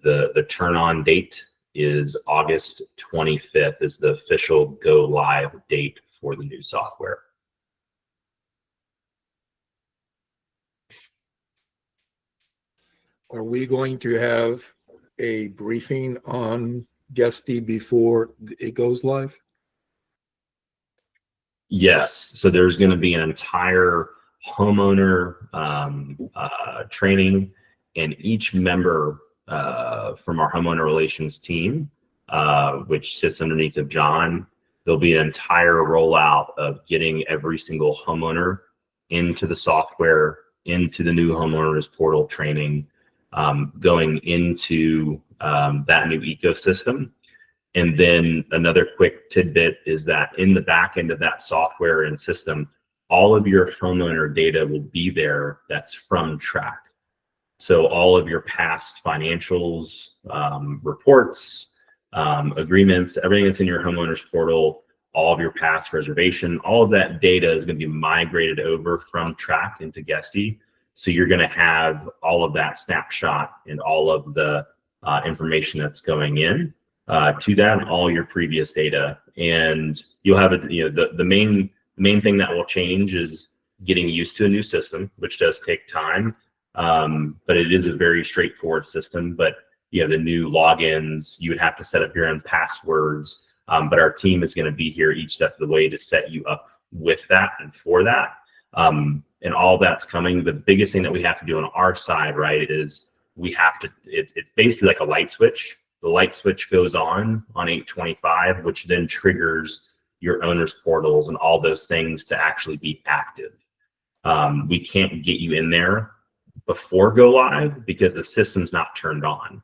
the turn on date is August 25th is the official go live date for the new software. Are we going to have a briefing on Guesty before it goes live? Yes. So there's going to be an entire homeowner training, and each member from our homeowner relations team, which sits underneath of John, there'll be an entire rollout of getting every single homeowner into the software, into the new homeowners portal training. going into that new ecosystem. And then another quick tidbit is that in the back end of that software and system, all of your homeowner data will be there that's from Track. So all of your past financials, reports, agreements, everything that's in your homeowner's portal, all of your past reservation, all of that data is going to be migrated over from Track into Guesty. So you're going to have all of that snapshot and all of the information that's going in to that, and all your previous data. And you'll have the main thing that will change is getting used to a new system, which does take time. But it is a very straightforward system. But the new logins, you would have to set up your own passwords. But our team is going to be here each step of the way to set you up with that and for that. And all that's coming. The biggest thing that we have to do on our side, right, is we have to, it's basically like a light switch. The light switch goes on 8/25, which then triggers your owner's portals and all those things to actually be active. We can't get you in there before go live because the system's not turned on.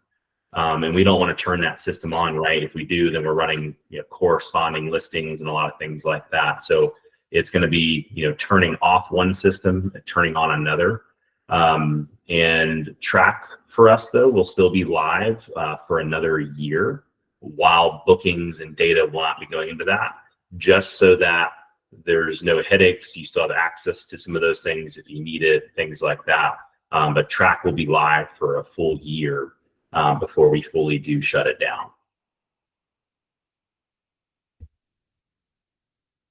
And we don't want to turn that system on, right? If we do, then we're running corresponding listings and a lot of things like that. So it's going to be turning off one system, turning on another. And Track for us, though, will still be live for another year, while bookings and data will not be going into that, just so that there's no headaches. You still have access to some of those things if you need it, things like that. But Track will be live for a full year before we fully do shut it down.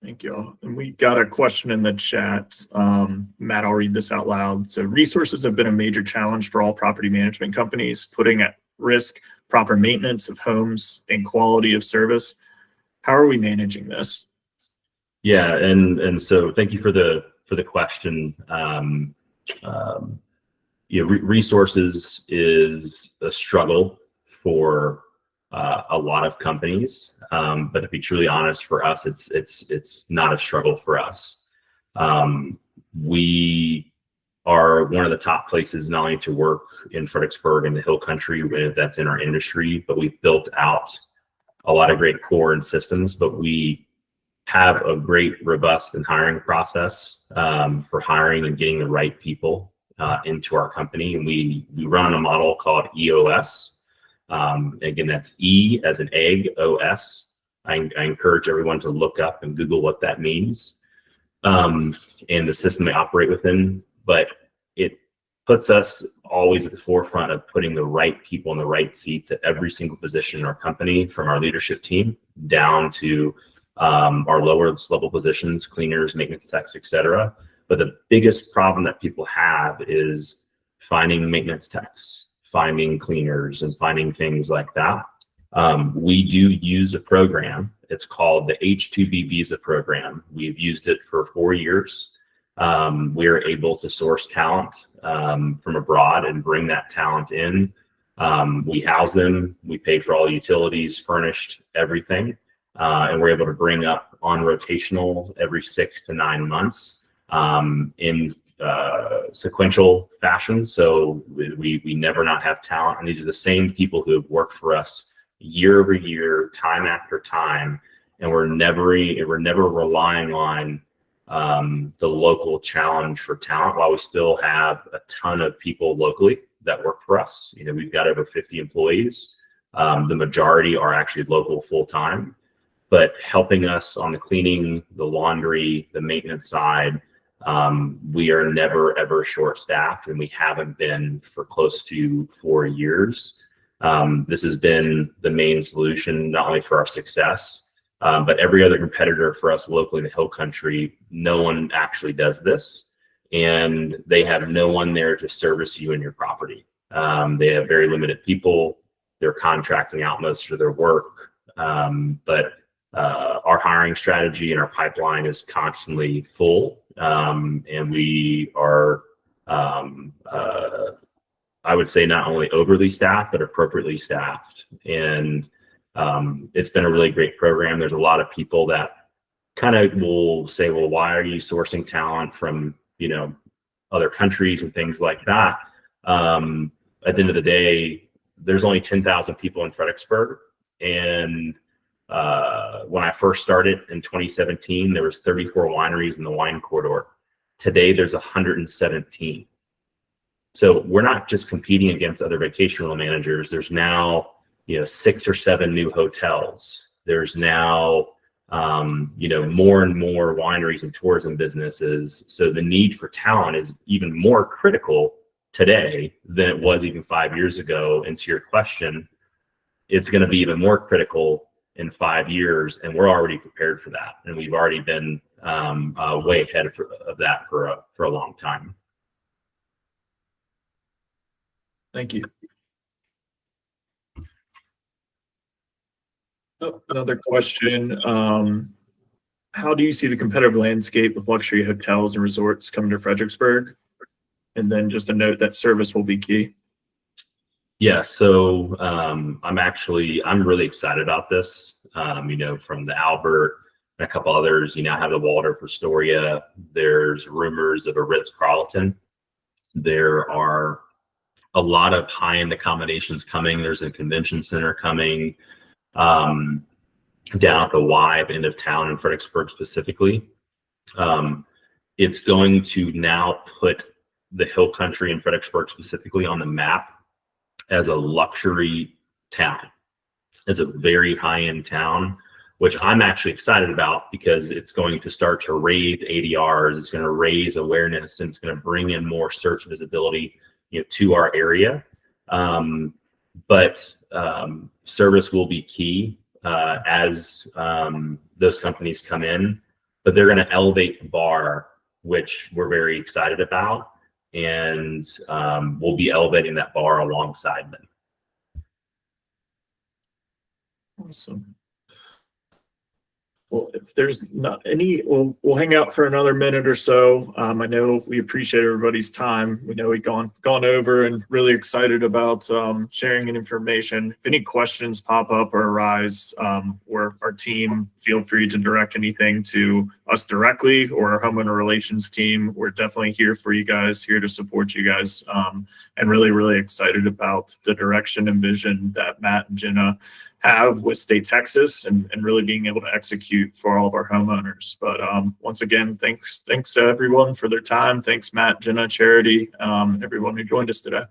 Thank you. And we got a question in the chat. Matt, I'll read this out loud. So resources have been a major challenge for all property management companies, putting at risk proper maintenance of homes and quality of service. How are we managing this? Yeah, and so thank you for the question. Resources is a struggle for a lot of companies, but to be truly honest, for us, it's not a struggle for us. We are one of the top places not only to work in Fredericksburg and the Hill Country, that's in our industry, but we've built out a lot of great core and systems. But we have a great, robust and hiring process for hiring and getting the right people into our company, and we run a model called EOS. Again, that's E as an egg, OS. I encourage everyone to look up and Google what that means, and the system they operate within. But it puts us always at the forefront of putting the right people in the right seats at every single position in our company, from our leadership team down to our lower level positions, cleaners, maintenance techs, etc. But the biggest problem that people have is finding maintenance techs, finding cleaners, and finding things like that. We do use a program. It's called the H-2B visa program. We've used it for 4 years. We are able to source talent from abroad and bring that talent in. We house them. We pay for all utilities, furnished, everything. And we're able to bring up on rotational every 6 to 9 months in sequential fashion. So we never not have talent. And these are the same people who have worked for us year over year, time after time. And we're never relying on the local challenge for talent, while we still have a ton of people locally that work for us. We've got over 50 employees. The majority are actually local full-time, but helping us on the cleaning, the laundry, the maintenance side. We are never, ever short-staffed, and we haven't been for close to 4 years. This has been the main solution, not only for our success, but every other competitor for us locally in the Hill Country. No one actually does this, and they have no one there to service you and your property. They have very limited people. They're contracting out most of their work, but our hiring strategy and our pipeline is constantly full. And we are, I would say, not only overly staffed, but appropriately staffed. And it's been a really great program. There's a lot of people that kind of will say, well, why are you sourcing talent from, other countries and things like that? at the end of the day, there's only 10,000 people in Fredericksburg. And when I first started in 2017, there was 34 wineries in the wine corridor. Today, there's 117. So we're not just competing against other vacation rental managers. There's now, 6 or 7 new hotels. There's now, more and more wineries and tourism businesses. So the need for talent is even more critical today than it was even 5 years ago. And to your question, it's going to be even more critical in 5 years, and we're already prepared for that. And we've already been way ahead of that for a long time. Thank you. Oh, another question. How do you see the competitive landscape of luxury hotels and resorts coming to Fredericksburg? And then just a note that service will be key. Yeah, so I'm really excited about this. From the Albert and a couple others, you now have the Waldorf Astoria. There's rumors of a Ritz-Carlton. There are a lot of high-end accommodations coming. There's a convention center coming down at the Y end of town in Fredericksburg specifically. It's going to now put the Hill Country in Fredericksburg specifically on the map as a luxury town, as a very high-end town, which I'm actually excited about because it's going to start to raise ADRs, it's going to raise awareness, and it's going to bring in more search visibility, to our area. But service will be key as those companies come in, but they're going to elevate the bar, which we're very excited about. And we'll be elevating that bar alongside them. Awesome. Well, if there's not any, we'll hang out for another minute or so. I know we appreciate everybody's time. We know we've gone over and really excited about sharing information. If any questions pop up or arise, or our team, feel free to direct anything to us directly or our homeowner relations team. We're definitely here for you guys, here to support you guys, and really, really excited about the direction and vision that Matt and Jenna have with State Texas and really being able to execute for all of our homeowners. But once again, thanks everyone for their time. Thanks, Matt, Jenna, Charity, everyone who joined us today.